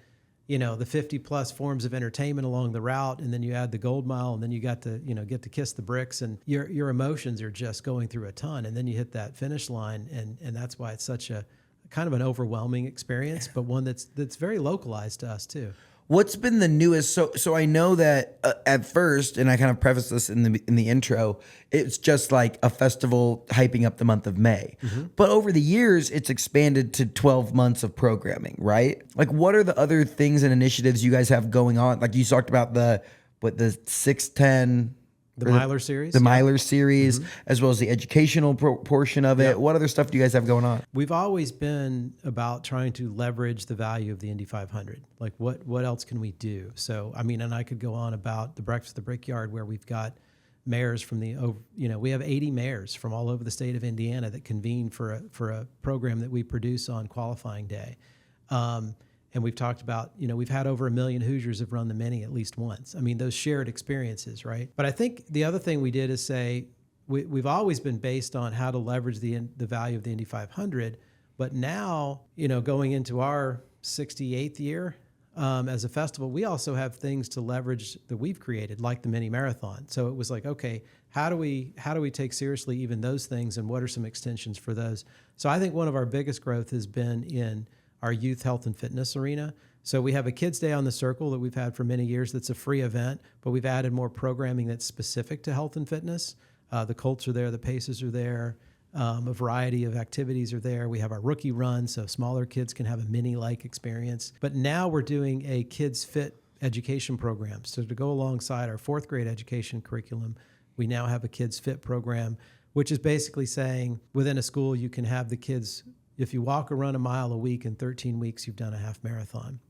Speaker 1: the 50 plus forms of entertainment along the route, and then you add the gold mile, and then you got to, get to kiss the bricks, and your emotions are just going through a ton. And then you hit that finish line, and that's why it's such a kind of an overwhelming experience, but one that's very localized to us too.
Speaker 2: What's been the newest? So I know that at first, and I kind of prefaced this in the intro, it's just like a festival hyping up the month of May. Mm-hmm. But over the years, it's expanded to 12 months of programming, right? Like, what are the other things and initiatives you guys have going on? Like you talked about the 610.
Speaker 1: The Myler series.
Speaker 2: The Myler series, as well as the educational portion of it. Yeah. What other stuff do you guys have going on?
Speaker 1: We've always been about trying to leverage the value of the Indy 500. Like what else can we do? So, and I could go on about the Breakfast at the Brickyard, where we've got mayors from we have 80 mayors from all over the state of Indiana that convene for a program that we produce on qualifying day. And we've talked about, we've had over 1 million Hoosiers have run the mini at least once. Those shared experiences, right? But I think the other thing we did is say we've always been based on how to leverage the value of the Indy 500. But now, going into our 68th year as a festival, we also have things to leverage that we've created, like the Mini Marathon. So it was like, okay, how do we take seriously even those things, and what are some extensions for those? So I think one of our biggest growth has been in our youth health and fitness arena. So we have a Kids Day on the Circle that we've had for many years. That's a free event, but we've added more programming that's specific to health and fitness. The Colts are there, the Paces are there, a variety of activities are there. We have our rookie run, so smaller kids can have a mini-like experience. But now we're doing a Kids Fit education program. So to go alongside our 4th grade education curriculum, we now have a Kids Fit program, which is basically saying within a school you can have the kids. If you walk or run a mile a week in 13 weeks, you've done a half marathon.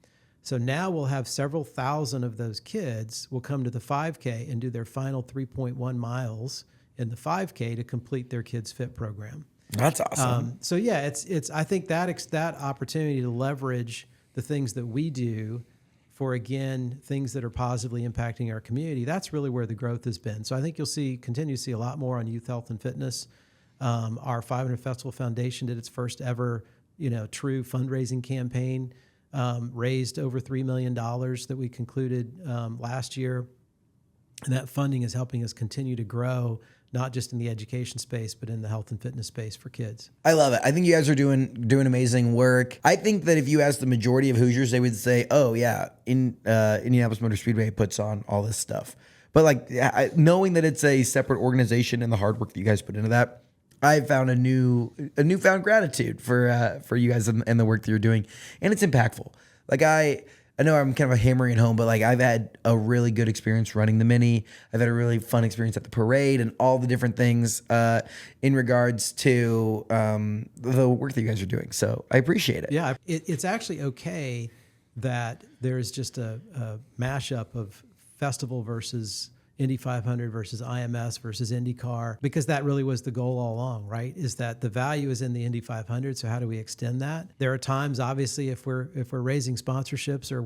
Speaker 1: So now we'll have several thousand of those kids will come to the 5K and do their final 3.1 miles in the 5K to complete their Kids Fit program.
Speaker 2: That's awesome.
Speaker 1: So yeah, it's I think that opportunity to leverage the things that we do for, again, things that are positively impacting our community, that's really where the growth has been. So I think you'll continue to see a lot more on youth health and fitness. Our 500 Festival Foundation did its first ever, true fundraising campaign, raised over $3 million that we concluded last year. And that funding is helping us continue to grow, not just in the education space, but in the health and fitness space for kids.
Speaker 2: I love it. I think you guys are doing amazing work. I think that if you ask the majority of Hoosiers, they would say, oh yeah, Indianapolis Motor Speedway puts on all this stuff. But knowing that it's a separate organization and the hard work that you guys put into that, I found a newfound gratitude for you guys and the work that you're doing, and it's impactful. Like I know I'm kind of hammering it home, but I've had a really good experience running the mini. I've had a really fun experience at the parade and all the different things in regards to the work that you guys are doing. So I appreciate it.
Speaker 1: Yeah, it's actually okay that there's just a mashup of festival versus Indy 500 versus IMS versus IndyCar, because that really was the goal all along, right? Is that the value is in the Indy 500. So how do we extend that? There are times, obviously, if we're raising sponsorships or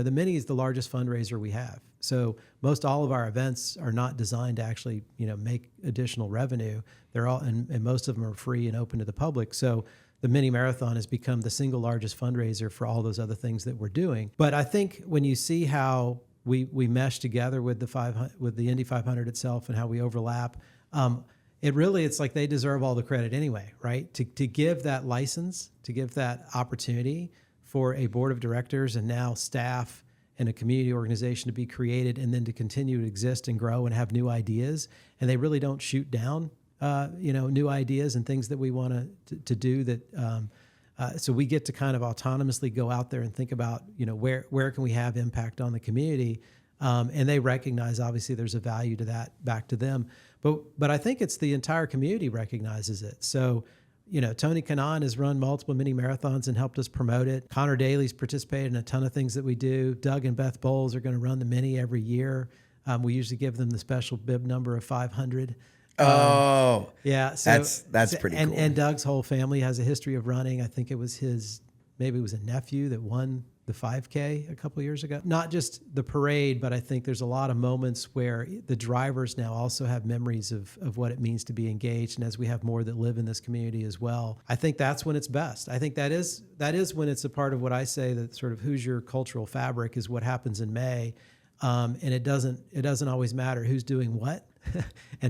Speaker 1: the Mini is the largest fundraiser we have. So most all of our events are not designed to actually, make additional revenue. They're all, and most of them are free and open to the public. So the Mini Marathon has become the single largest fundraiser for all those other things that we're doing. But I think when you see how we mesh together with the Indy 500 itself and how we overlap, it's like they deserve all the credit anyway, right? To give that license, to give that opportunity for a board of directors and now staff and a community organization to be created and then to continue to exist and grow and have new ideas. And they really don't shoot down, new ideas and things that we want to do that. So we get to kind of autonomously go out there and think about, where can we have impact on the community? And they recognize, obviously, there's a value to that back to them. But I think it's the entire community recognizes it. So, Tony Kanaan has run multiple mini marathons and helped us promote it. Connor Daly's participated in a ton of things that we do. Doug and Beth Bowles are going to run the mini every year. We usually give them the special bib number of 500. Yeah. So
Speaker 2: that's pretty cool.
Speaker 1: And Doug's whole family has a history of running. I think it was maybe it was a nephew that won the 5K a couple of years ago. Not just the parade, but I think there's a lot of moments where the drivers now also have memories of what it means to be engaged. And as we have more that live in this community as well, I think that's when it's best. I think that is when it's a part of what I say that sort of Hoosier cultural fabric is what happens in May. And it doesn't always matter who's doing what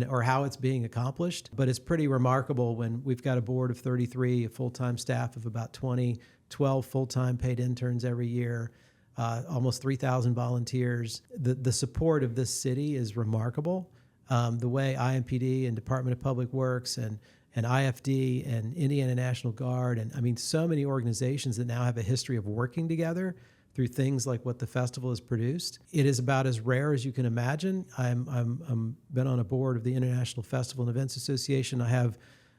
Speaker 1: or how it's being accomplished. But it's pretty remarkable when we've got a board of 33, a full-time staff of about 20, 12 full-time paid interns every year, almost 3,000 volunteers. The support of this city is remarkable. The way IMPD and Department of Public Works and IFD and Indiana National Guard, and so many organizations that now have a history of working together through things like what the festival has produced. It is about as rare as you can imagine. I'm been on a board of the International Festival and Events Association. I have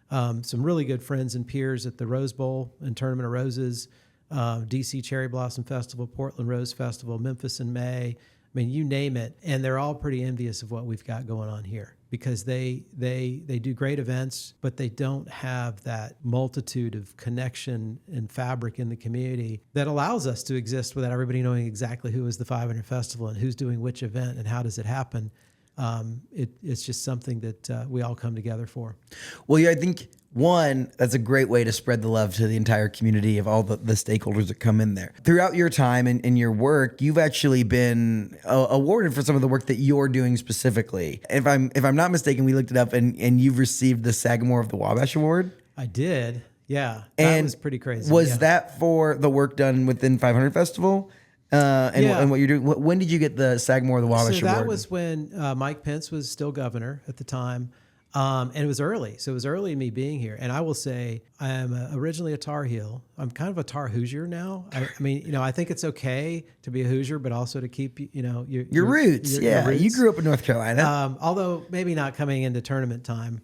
Speaker 1: some really good friends and peers at the Rose Bowl and Tournament of Roses, DC Cherry Blossom Festival, Portland Rose Festival, Memphis in May. You name it. And they're all pretty envious of what we've got going on here because they do great events, but they don't have that multitude of connection and fabric in the community that allows us to exist without everybody knowing exactly who is the 500 Festival and who's doing which event and how does it happen. It's just something that we all come together for.
Speaker 2: Well, yeah, I think that's a great way to spread the love to the entire community of all the stakeholders that come in there. Throughout your time and your work, you've actually been awarded for some of the work that you're doing specifically. If I'm not mistaken, we looked it up and you've received the Sagamore of the Wabash Award.
Speaker 1: I did. Yeah. That was pretty crazy.
Speaker 2: Was that for the work done within 500 Festival? And what you're doing? When did you get the Sagamore of the Wabash Award?
Speaker 1: That was when Mike Pence was still governor at the time. And it was early. So it was early in me being here. And I will say I am originally a Tar Heel. I'm kind of a Tar Hoosier now. I think it's okay to be a Hoosier, but also to keep, your
Speaker 2: roots. Your roots. You grew up in North Carolina.
Speaker 1: Although maybe not coming into tournament time.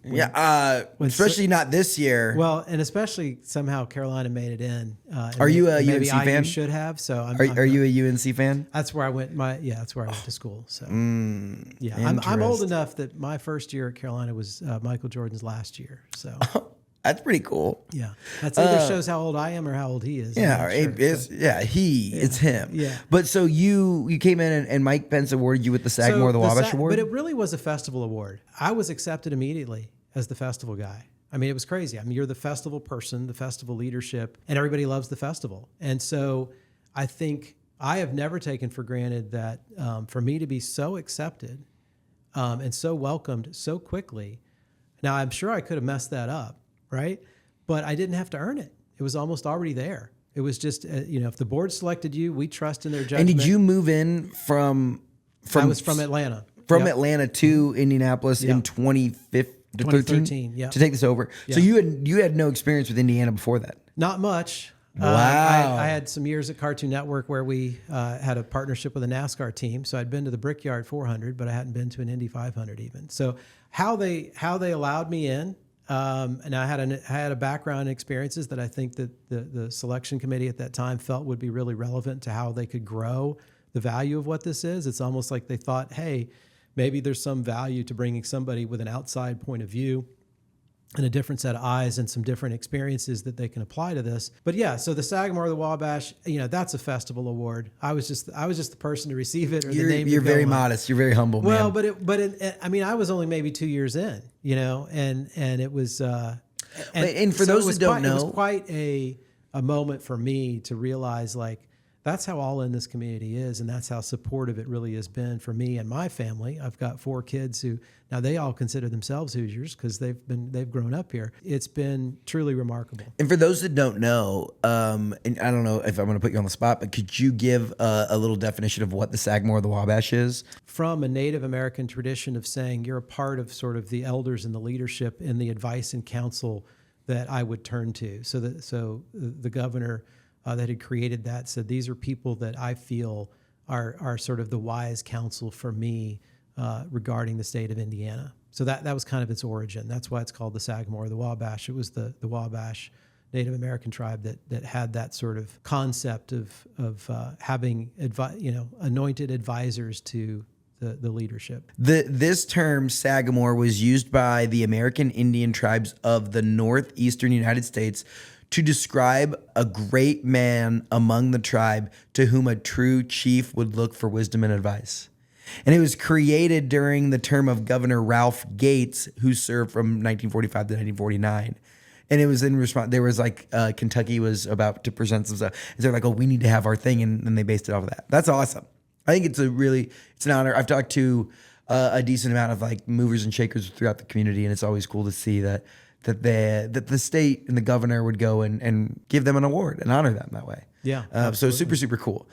Speaker 2: Especially not this year.
Speaker 1: Well, and especially somehow Carolina made it in.
Speaker 2: Are you a
Speaker 1: maybe
Speaker 2: UNC fan?
Speaker 1: Should have. So
Speaker 2: Are you a UNC fan?
Speaker 1: That's where I went. That's where I went to school. So I'm old enough that my first year at Carolina was Michael Jordan's last year. So
Speaker 2: that's pretty cool.
Speaker 1: Yeah, that's either shows how old I am or how old he is.
Speaker 2: Yeah, it's him.
Speaker 1: Yeah.
Speaker 2: But so you came in and Mike Pence awarded you with the Sagamore of the Wabash Award.
Speaker 1: But it really was a festival award. I was accepted immediately as the festival guy. It was crazy. You're the festival person, the festival leadership, and everybody loves the festival. And so I think I have never taken for granted that for me to be so accepted and so welcomed so quickly. Now, I'm sure I could have messed that up, right? But I didn't have to earn it. It was almost already there. It was just, if the board selected you, we trust in their judgment.
Speaker 2: And did you move in from
Speaker 1: I was from Atlanta.
Speaker 2: Atlanta to Indianapolis in 2013,
Speaker 1: yeah,
Speaker 2: to take this over.
Speaker 1: Yeah.
Speaker 2: So you had no experience with Indiana before that?
Speaker 1: Not much.
Speaker 2: Wow.
Speaker 1: I had some years at Cartoon Network where we had a partnership with a NASCAR team. So I'd been to the Brickyard 400, but I hadn't been to an Indy 500 even. So how they allowed me in, and I had a background in experiences that I think that the selection committee at that time felt would be really relevant to how they could grow the value of what this is. It's almost like they thought, hey, maybe there's some value to bringing somebody with an outside point of view and a different set of eyes and some different experiences that they can apply to this. But yeah, so the Sagamore, the Wabash, that's a festival award. I was just the person to receive it. Or the name
Speaker 2: You're very modest. You're very humble,
Speaker 1: well,
Speaker 2: man.
Speaker 1: I was only maybe 2 years in, and it was,
Speaker 2: and for those who don't know,
Speaker 1: it was quite a moment for me to realize, like, that's how all in this community is, and that's how supportive it really has been for me and my family. I've got 4 kids who now they all consider themselves Hoosiers because they've grown up here. It's been truly remarkable.
Speaker 2: And for those that don't know, and I don't know if I'm going to put you on the spot, but could you give a little definition of what the Sagamore of the Wabash is?
Speaker 1: From a Native American tradition of saying you're a part of sort of the elders and the leadership and the advice and counsel that I would turn to. So the governor that had created that said, these are people that I feel are sort of the wise counsel for me regarding the state of Indiana. So that was kind of its origin. That's why it's called the Sagamore, the Wabash. It was the Wabash Native American tribe that had that sort of concept of having anointed advisors to the leadership.
Speaker 2: This term Sagamore was used by the American Indian tribes of the northeastern United States to describe a great man among the tribe to whom a true chief would look for wisdom and advice. And it was created during the term of Governor Ralph Gates, who served from 1945 to 1949. And it was in response, there was like, Kentucky was about to present some stuff. And they're like, oh, we need to have our thing. And then they based it off of that. That's awesome. I think it's an honor. I've talked to a decent amount of like movers and shakers throughout the community. And it's always cool to see that the state and the governor would go and give them an award and honor them that way.
Speaker 1: Yeah.
Speaker 2: So super, super cool.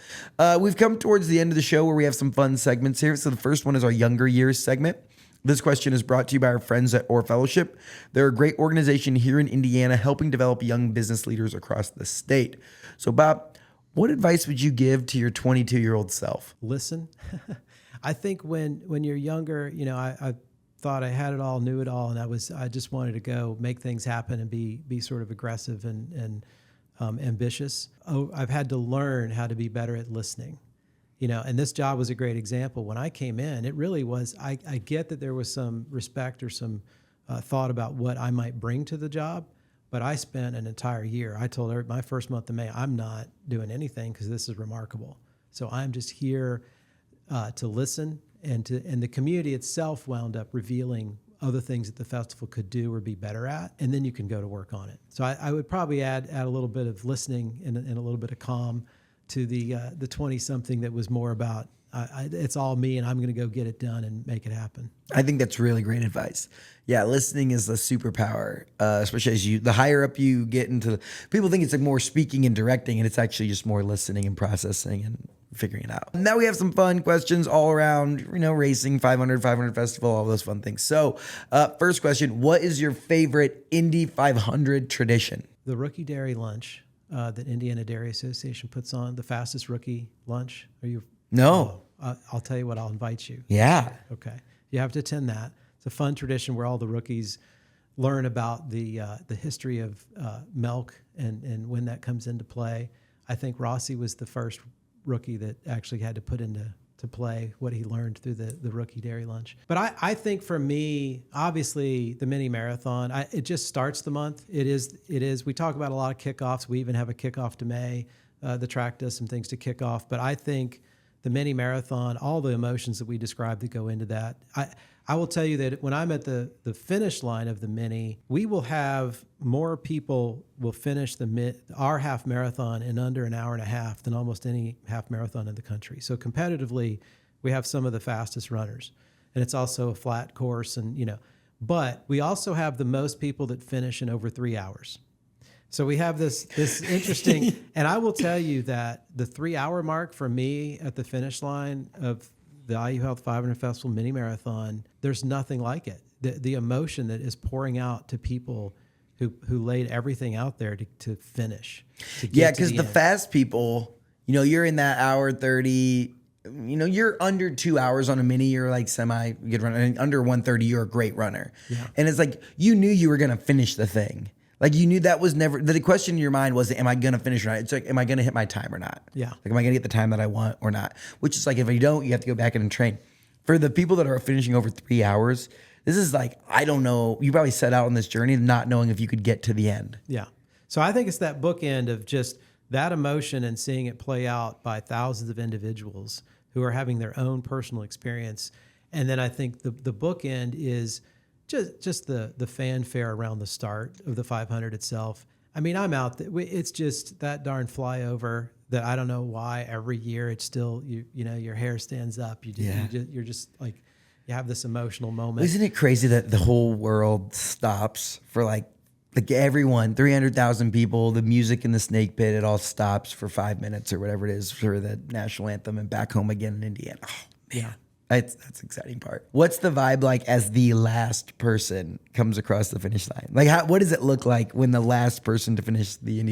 Speaker 2: We've come towards the end of the show where we have some fun segments here. So the first one is our Younger Years segment. This question is brought to you by our friends at Orr Fellowship. They're a great organization here in Indiana helping develop young business leaders across the state. So Bob, what advice would you give to your 22-year-old self?
Speaker 1: Listen. I think when you're younger, I thought I had it all, knew it all, and I just wanted to go make things happen and be sort of aggressive and ambitious. I've had to learn how to be better at listening, and this job was a great example. When I came in, it really was, I get that there was some respect or some thought about what I might bring to the job, but I spent an entire year. I told her my first month of May, I'm not doing anything because this is remarkable. So I'm just here to listen. And the community itself wound up revealing other things that the festival could do or be better at, and then you can go to work on it. So I would probably add a little bit of listening and a little bit of calm to the 20-something that was more about it's all me and I'm going to go get it done and make it happen.
Speaker 2: I think that's really great advice. Yeah, listening is a superpower, especially as the higher up you get into, people think it's like more speaking and directing, and it's actually just more listening and processing and figuring it out. Now we have some fun questions all around, racing, 500 festival, all those fun things. So first question, what is your favorite Indy 500 tradition?
Speaker 1: The rookie dairy lunch that Indiana Dairy Association puts on, the fastest rookie lunch. Are you?
Speaker 2: No.
Speaker 1: I'll tell you what, I'll invite you.
Speaker 2: Yeah.
Speaker 1: Okay. You have to attend that. It's a fun tradition where all the rookies learn about the history of milk and when that comes into play. I think Rossi was the first rookie that actually had to put into play what he learned through the rookie dairy lunch. But I think for me, obviously the mini marathon, it just starts the month. It is. We talk about a lot of kickoffs. We even have a kickoff to May. The track does some things to kick off. But I think the mini marathon, all the emotions that we described that go into that, I will tell you that when I'm at the finish line of the mini, we will have more people will finish our half marathon in under an hour and a half than almost any half marathon in the country. So competitively, we have some of the fastest runners, and it's also a flat course, but we also have the most people that finish in over 3 hours. So we have this interesting, and I will tell you that the 3 hour mark for me at the finish line of the IU Health 500 Festival Mini Marathon, there's nothing like it. The emotion that is pouring out to people who laid everything out there to finish.
Speaker 2: Yeah, because the fast people, you're in that hour 30, you're under 2 hours on a mini, you're like semi good runner. And under 1:30, you're a great runner. Yeah. And it's like, you knew you were going to finish the thing. Like you knew that was never, the question in your mind was, am I going to finish or not? It's like, am I going to hit my time or not?
Speaker 1: Yeah.
Speaker 2: Like, am I going to get the time that I want or not? Which is like, if you don't, you have to go back in and train. For the people that are finishing over 3 hours, this is like, I don't know. You probably set out on this journey not knowing if you could get to the end.
Speaker 1: Yeah. So I think it's that bookend of just that emotion and seeing it play out by thousands of individuals who are having their own personal experience. And then I think the bookend is just the fanfare around the start of the 500 itself. I mean, I'm out there. It's just that darn flyover that I don't know why every year it's still, you know, your hair stands up. You're just like, you have this emotional moment.
Speaker 2: Isn't it crazy that the whole world stops for like everyone, 300,000 people, the music in the snake pit, it all stops for 5 minutes or whatever it is for the national anthem and back home again in Indiana. Oh, man. Yeah. That's the exciting part. What's the vibe like as the last person comes across the finish line? Like, what does it look like when the last person to finish the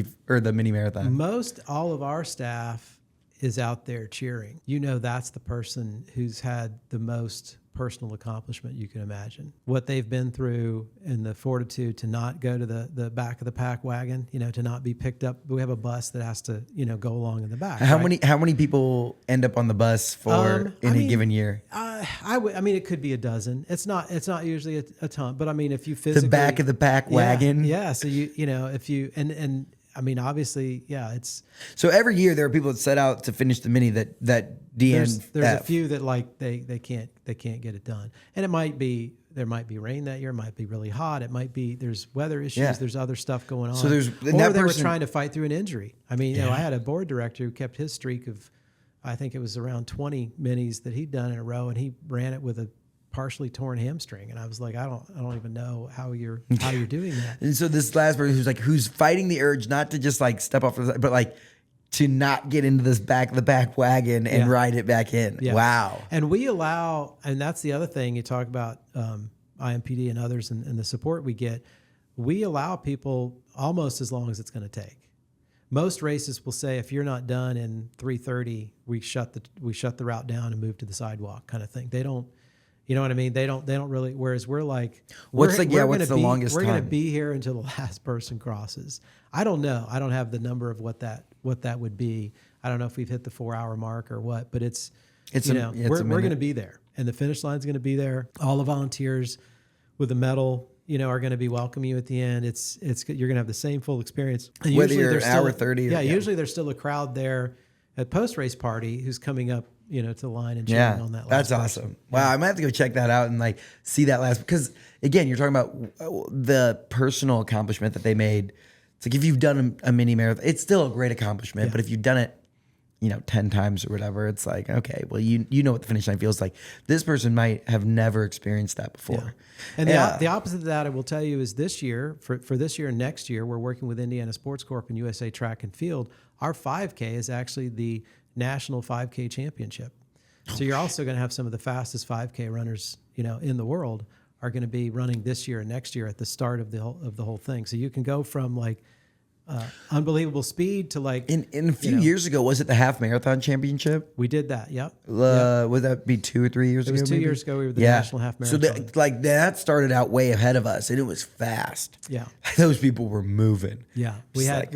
Speaker 2: mini marathon?
Speaker 1: Most all of our staff is out there cheering. You know, that's the person who's had the most personal accomplishment you can imagine. What they've been through and the fortitude to not go to the back of the pack wagon, you know, to not be picked up. We have a bus that has to, you know, go along in the back.
Speaker 2: How many people end up on the bus for any given year?
Speaker 1: I mean, it could be a dozen. It's not usually a ton, but I mean, if you physically,
Speaker 2: the back of the pack wagon.
Speaker 1: Yeah. So you know, if you, and I mean, obviously, yeah, it's.
Speaker 2: So every year there are people that set out to finish the mini that DNF.
Speaker 1: There's a few that like they can't get it done, and there might be rain that year, it might be really hot, it might be there's weather issues, there's other stuff going on.
Speaker 2: So
Speaker 1: they were trying to fight through an injury. I mean, you know, I had a board director who kept his streak of, I think it was around 20 minis that he'd done in a row, and he ran it with a partially torn hamstring, and I was like, I don't even know how you're doing that.
Speaker 2: And so this last person who's fighting the urge not to just like step off, but like to not get into this back of the back wagon and ride it back in. Yeah. Wow.
Speaker 1: And we allow, and that's the other thing you talk about, IMPD and others and the support we get. We allow people almost as long as it's going to take. Most races will say, if you're not done in 3:30, we shut the route down and move to the sidewalk, kind of thing. They don't. You know what I mean? They don't really. Whereas we're like,
Speaker 2: what's the longest time?
Speaker 1: We're going to be here until the last person crosses. I don't know. I don't have the number of what that would be. I don't know if we've hit the 4-hour mark or what, but we're going to be there, and the finish line's going to be there. All the volunteers with the medal, you know, are going to be welcoming you at the end. You're going to have the same full experience. And
Speaker 2: whether you're an hour 30.
Speaker 1: Usually there's still a crowd there at post race party who's coming up, you know, to the line and cheering on that last
Speaker 2: that's
Speaker 1: person.
Speaker 2: Awesome. Wow, I might have to go check that out and like see that last, because again, you're talking about the personal accomplishment that they made. It's like if you've done a mini marathon, it's still a great accomplishment, but if you've done it, you know, 10 times or whatever, it's like, okay, well, you know what the finish line feels like. This person might have never experienced that before.
Speaker 1: Yeah. And the opposite of that, I will tell you, is this year, for this year and next year, we're working with Indiana Sports Corp and USA Track and Field. Our 5K is actually the National 5K Championship. So you're also going to have some of the fastest 5K runners, you know, in the world are going to be running this year and next year at the start of the whole thing. So you can go from like unbelievable speed to like
Speaker 2: in a few years ago, was it the half marathon championship?
Speaker 1: We did that. Yep.
Speaker 2: Would that be 2 or 3 years ago?
Speaker 1: It was 2 years ago. We were the national half marathon.
Speaker 2: So that started out way ahead of us, and it was fast.
Speaker 1: Yeah.
Speaker 2: Those people were moving.
Speaker 1: Yeah. We had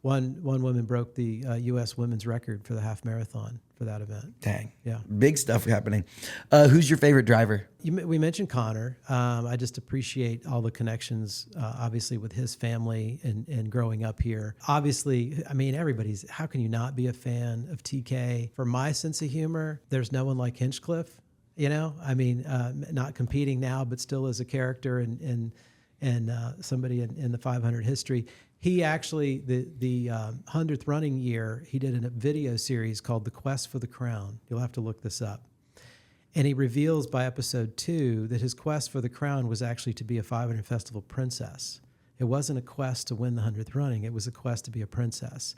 Speaker 1: one woman broke the U.S. women's record for the half marathon for that event.
Speaker 2: Dang.
Speaker 1: Yeah.
Speaker 2: Big stuff happening. Who's your favorite driver?
Speaker 1: We mentioned Connor. I just appreciate all the connections, obviously, with his family and growing up here. Obviously, I mean, how can you not be a fan of TK? For my sense of humor, there's no one like Hinchcliffe, you know? I mean, not competing now, but still as a character and somebody in the 500 history. He actually, the 100th running year, he did a video series called The Quest for the Crown. You'll have to look this up. And he reveals by episode 2 that his quest for the crown was actually to be a 500 Festival princess. It wasn't a quest to win the 100th running. It was a quest to be a princess.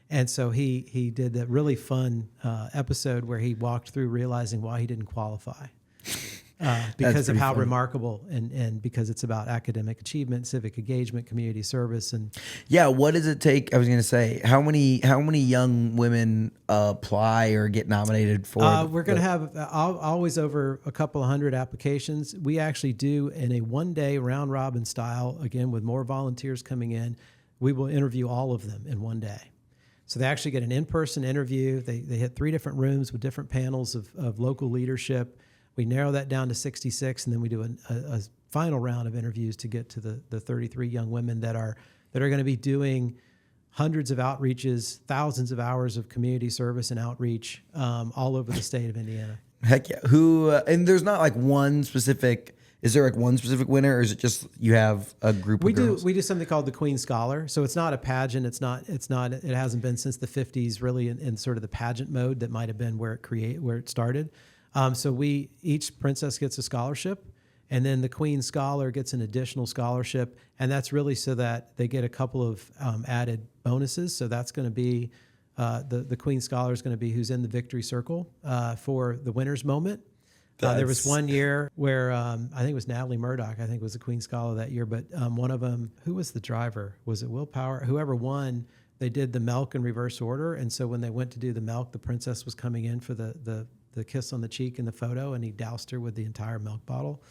Speaker 1: And so he did that really fun episode where he walked through realizing why he didn't qualify. Because of how remarkable and because it's about academic achievement, civic engagement, community service, and
Speaker 2: what does it take? I was going to say, how many young women apply or get nominated for?
Speaker 1: We're going to have always over a couple of hundred applications. We actually do in a one-day round robin style, again with more volunteers coming in. We will interview all of them in one day. So they actually get an in-person interview. They hit 3 different rooms with different panels of local leadership. We narrow that down to 66, and then we do a final round of interviews to get to the 33 young women that are going to be doing hundreds of outreaches, thousands of hours of community service and outreach all over the state of Indiana.
Speaker 2: Heck yeah. Who, and there's not like one specific, is there like one specific winner, or is it just you have a group of girls?
Speaker 1: We do something called the Queen Scholar. So it's not a pageant. It hasn't been since the 50s really in sort of the pageant mode that might have been where it started. So each princess gets a scholarship, and then the Queen Scholar gets an additional scholarship. And that's really so that they get a couple of added bonuses. So that's going to be the Queen Scholar is going to be who's in the victory circle for the winner's moment. There was one year where I think it was Natalie Murdoch, I think was the Queen Scholar that year. But one of them, who was the driver? Was it Will Power? Whoever won, they did the milk in reverse order. And so when they went to do the milk, the princess was coming in for the kiss on the cheek in the photo, and he doused her with the entire milk bottle.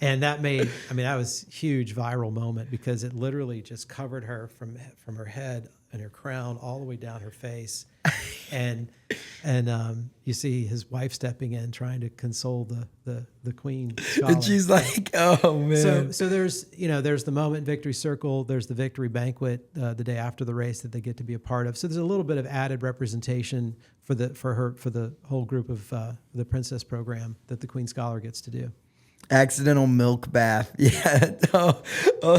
Speaker 1: And that that was a huge viral moment because it literally just covered her from her head and her crown all the way down her face. And you see his wife stepping in, trying to console the Queen Scholar.
Speaker 2: And she's like, "Oh man!"
Speaker 1: So there's the moment victory circle. There's the victory banquet the day after the race that they get to be a part of. So there's a little bit of added representation for the whole group of the Princess program that the Queen Scholar gets to do.
Speaker 2: Accidental milk bath. Yeah. Oh,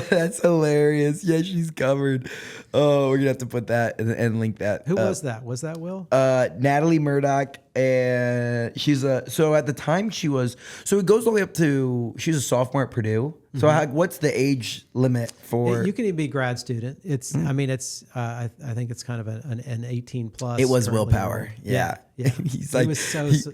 Speaker 2: that's hilarious. Yeah, she's covered. Oh, we're gonna have to put that and link that.
Speaker 1: Who was that? Was that Will?
Speaker 2: Natalie Murdoch, and so at the time it goes all the way up to, she's a sophomore at Purdue. So what's the age limit for?
Speaker 1: You can even be a grad student. It's I think it's kind of an 18 plus.
Speaker 2: It was willpower. Yeah.
Speaker 1: He's like,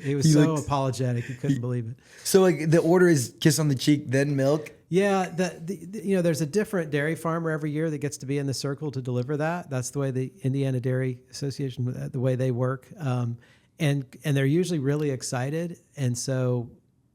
Speaker 1: he was so apologetic. He couldn't believe it.
Speaker 2: So like the order is kiss on the cheek, then milk.
Speaker 1: Yeah, there's a different dairy farmer every year that gets to be in the circle to deliver that. That's the way the Indiana Dairy Association, the way they work, and they're usually really excited. And so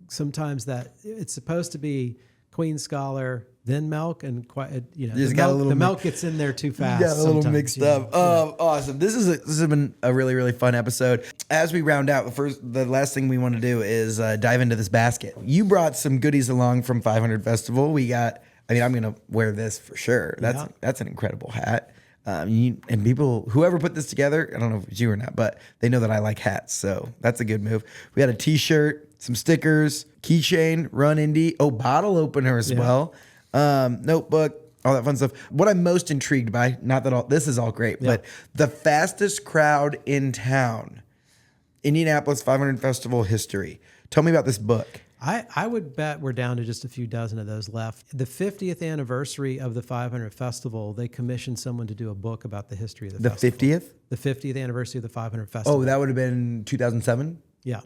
Speaker 1: sometimes that it's supposed to be Queen Scholar, then milk, and the milk gets in there too fast.
Speaker 2: You got a little mixed up. Awesome. This has been a really, really fun episode. As we round out, the last thing we want to do is dive into this basket. You brought some goodies along from 500 Festival. We got, I'm going to wear this for sure. That's an incredible hat. And people, whoever put this together, I don't know if it's you or not, but they know that I like hats. So that's a good move. We had a t-shirt, some stickers, keychain, Run Indy, bottle opener as well, notebook, all that fun stuff. What I'm most intrigued by, not that this is all great, but the fastest crowd in town, Indianapolis 500 Festival history. Tell me about this book.
Speaker 1: I would bet we're down to just a few dozen of those left. The 50th anniversary of the 500 Festival, they commissioned someone to do a book about the history of the festival.
Speaker 2: 50th?
Speaker 1: The 50th anniversary of the 500 Festival.
Speaker 2: Oh, that would have been 2007?
Speaker 1: Yeah.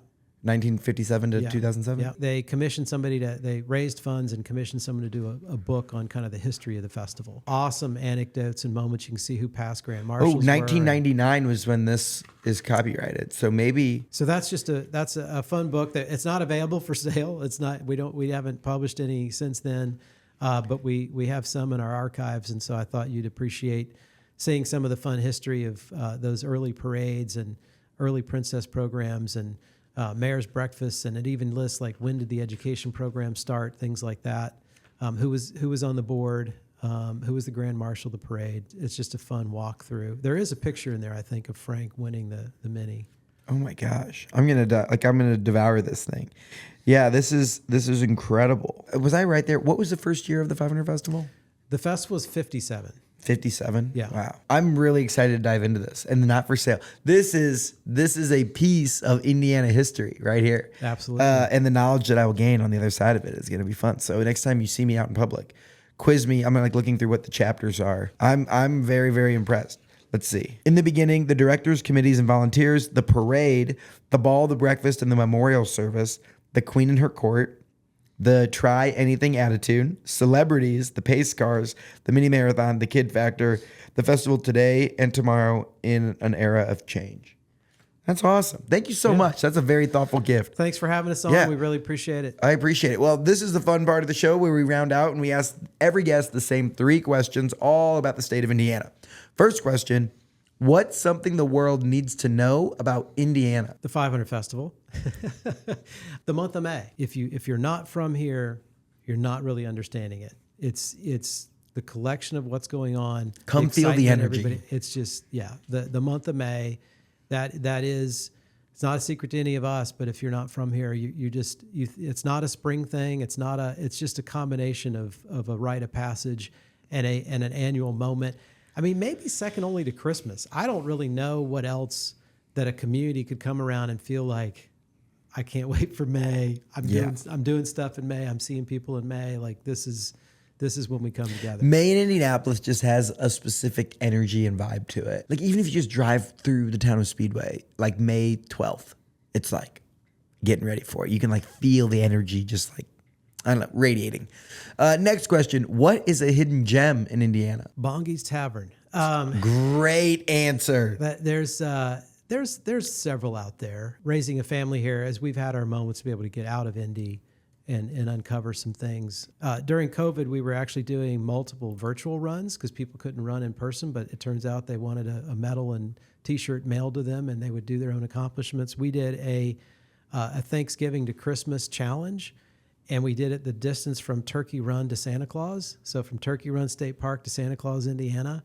Speaker 2: 1957 to 2007?
Speaker 1: Yeah. They commissioned they raised funds and commissioned someone to do a book on kind of the history of the festival. Awesome anecdotes and moments. You can see who past grand marshals
Speaker 2: 1999 was when this is copyrighted. So maybe.
Speaker 1: So that's a fun book that it's not available for sale. It's not, we haven't published any since then, but we have some in our archives. And so I thought you'd appreciate seeing some of the fun history of those early parades and early princess programs and mayor's breakfasts, and it even lists like when did the education program start, things like that. Who was on the board, who was the grand marshal of the parade. It's just a fun walk through. There is a picture in there, I think, of Frank winning the Mini.
Speaker 2: Oh my gosh, I'm gonna devour this thing. Yeah, this is incredible. Was I right there? What was the first year of the 500 Festival?
Speaker 1: The festival was 57.
Speaker 2: 57?
Speaker 1: Yeah.
Speaker 2: Wow. I'm really excited to dive into this. And the not for sale. This is a piece of Indiana history right here.
Speaker 1: Absolutely.
Speaker 2: And the knowledge that I will gain on the other side of it is going to be fun. So next time you see me out in public, quiz me. I'm like looking through what the chapters are. I'm very, very impressed. Let's see. In the beginning, the directors, committees, and volunteers, the parade, the ball, the breakfast, and the memorial service, the queen and her court, the try anything attitude, celebrities, the pace cars, the mini marathon, the kid factor, the festival today and tomorrow in an era of change. That's awesome. Thank you so much. That's a very thoughtful gift.
Speaker 1: Thanks for having us on.
Speaker 2: Yeah.
Speaker 1: We really appreciate it.
Speaker 2: I appreciate it. Well, this is the fun part of the show where we round out and we ask every guest the same 3 questions, all about the state of Indiana. First question, what's something the world needs to know about Indiana?
Speaker 1: The 500 Festival. The month of May. If you're not from here, you're not really understanding it. It's the collection of what's going on.
Speaker 2: Come feel the energy.
Speaker 1: Everybody. It's just, the month of May. That is, it's not a secret to any of us, but if you're not from here, it's not a spring thing. It's just a combination of a rite of passage and an annual moment. I mean, maybe second only to Christmas. I don't really know what else that a community could come around and feel like, I can't wait for May. I'm doing stuff in May. I'm seeing people in May. Like this is when we come together.
Speaker 2: May in Indianapolis just has a specific energy and vibe to it. Like even if you just drive through the town of Speedway, like May 12th, it's like getting ready for it. You can like feel the energy just like, I don't know, radiating. Next question. What is a hidden gem in Indiana?
Speaker 1: Bongi's Tavern.
Speaker 2: Great answer.
Speaker 1: There's several out there. Raising a family here, as we've had our moments to be able to get out of Indy and uncover some things. During COVID, we were actually doing multiple virtual runs because people couldn't run in person, but it turns out they wanted a medal and T-shirt mailed to them, and they would do their own accomplishments. We did a Thanksgiving to Christmas challenge, and we did it the distance from Turkey Run to Santa Claus. So from Turkey Run State Park to Santa Claus, Indiana.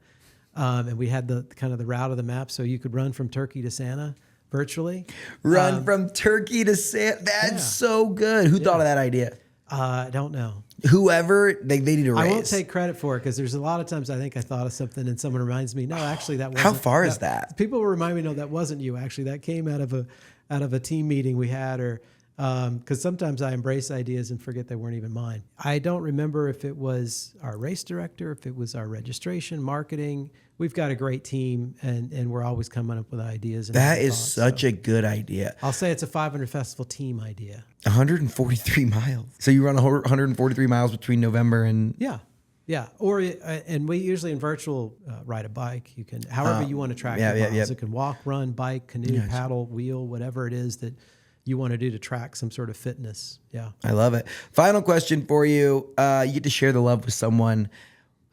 Speaker 1: And we had the kind of the route of the map, so you could run from Turkey to Santa virtually.
Speaker 2: Run from Turkey to Santa. That's so good. Who thought of that idea?
Speaker 1: I don't know.
Speaker 2: Whoever, they need a raise.
Speaker 1: I won't take credit for it because there's a lot of times I think I thought of something and someone reminds me, no, actually that wasn't.
Speaker 2: How far is that?
Speaker 1: People will remind me, no, that wasn't you. Actually, that came out of a team meeting we had, or because sometimes I embrace ideas and forget they weren't even mine. I don't remember if it was our race director, if it was our registration, marketing. We've got a great team, and we're always coming up with ideas. And
Speaker 2: that is such a good idea.
Speaker 1: I'll say it's a 500 Festival team idea.
Speaker 2: 143 miles. So you run 143 miles between November and...
Speaker 1: Yeah. Or, and we usually in virtual ride a bike. You can, however you want to track your miles. It can walk, run, bike, canoe, paddle, wheel, whatever it is that you want to do to track some sort of fitness. Yeah.
Speaker 2: I love it. Final question for you. You get to share the love with someone.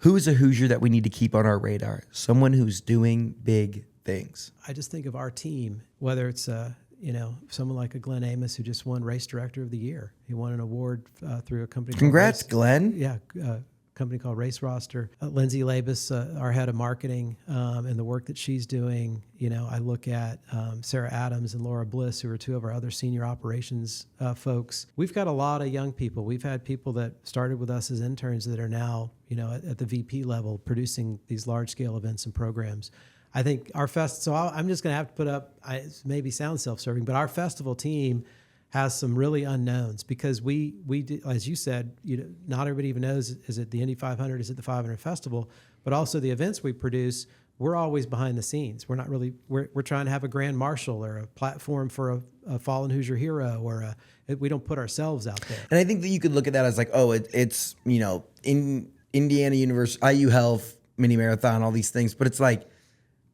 Speaker 2: Who is a Hoosier that we need to keep on our radar? Someone who's doing big things.
Speaker 1: I just think of our team, whether it's someone like a Glenn Amos who just won Race Director of the Year. He won an award through a company.
Speaker 2: Congrats, Glenn.
Speaker 1: Yeah. Company called Race Roster. Lindsay Labus, our head of marketing, and the work that she's doing. I look at Sarah Adams and Laura Bliss, who are 2 of our other senior operations folks. We've got a lot of young people. We've had people that started with us as interns that are now, at the VP level, producing these large scale events and programs. I think our I'm just going to have to put up, it maybe sounds self-serving, but our festival team has some really unknowns because we do, as you said, not everybody even knows, is it the Indy 500, is it the 500 Festival, but also the events we produce, we're always behind the scenes. We're not really, we're trying to have a grand marshal or a platform for a fallen Hoosier hero, or we don't put ourselves out there.
Speaker 2: And I think that you could look at that as like, it's in Indiana University, IU Health, Mini Marathon, all these things, but it's like,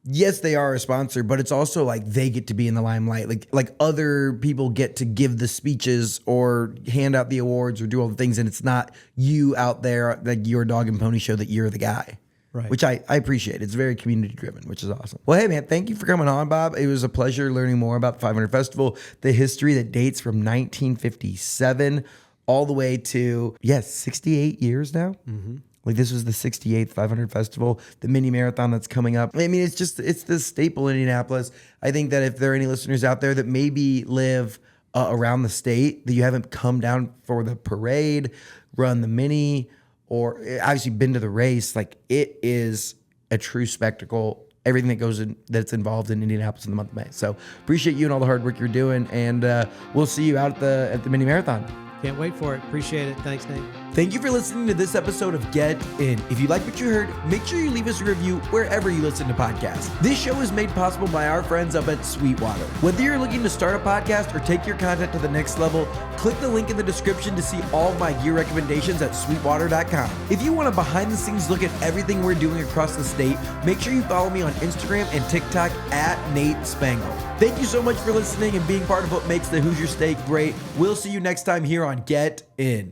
Speaker 2: yes, they are a sponsor, but it's also like they get to be in the limelight. Like other people get to give the speeches or hand out the awards or do all the things, and it's not you out there like your dog and pony show that you're the guy. Right. Which I appreciate. It's very community driven, which is awesome. Well, hey man, thank you for coming on, Bob. It was a pleasure learning more about the 500 Festival, the history that dates from 1957 all the way to 68 years now. Mm-hmm. Like this was the 68th 500 Festival, the mini marathon that's coming up. I mean, it's the staple in Indianapolis. I think that if there are any listeners out there that maybe live around the state, that you haven't come down for the parade, run the mini, or obviously been to the race, like it is a true spectacle. Everything that goes in, that's involved in Indianapolis in the month of May. So appreciate you and all the hard work you're doing, and we'll see you out at the mini marathon.
Speaker 1: Can't wait for it. Appreciate it. Thanks, Nate.
Speaker 2: Thank you for listening to this episode of Get In. If you like what you heard, make sure you leave us a review wherever you listen to podcasts. This show is made possible by our friends up at Sweetwater. Whether you're looking to start a podcast or take your content to the next level, click the link in the description to see all of my gear recommendations at sweetwater.com. If you want a behind-the-scenes look at everything we're doing across the state, make sure you follow me on Instagram and TikTok at Nate Spangle. Thank you so much for listening and being part of what makes the Hoosier State great. We'll see you next time here on Get In.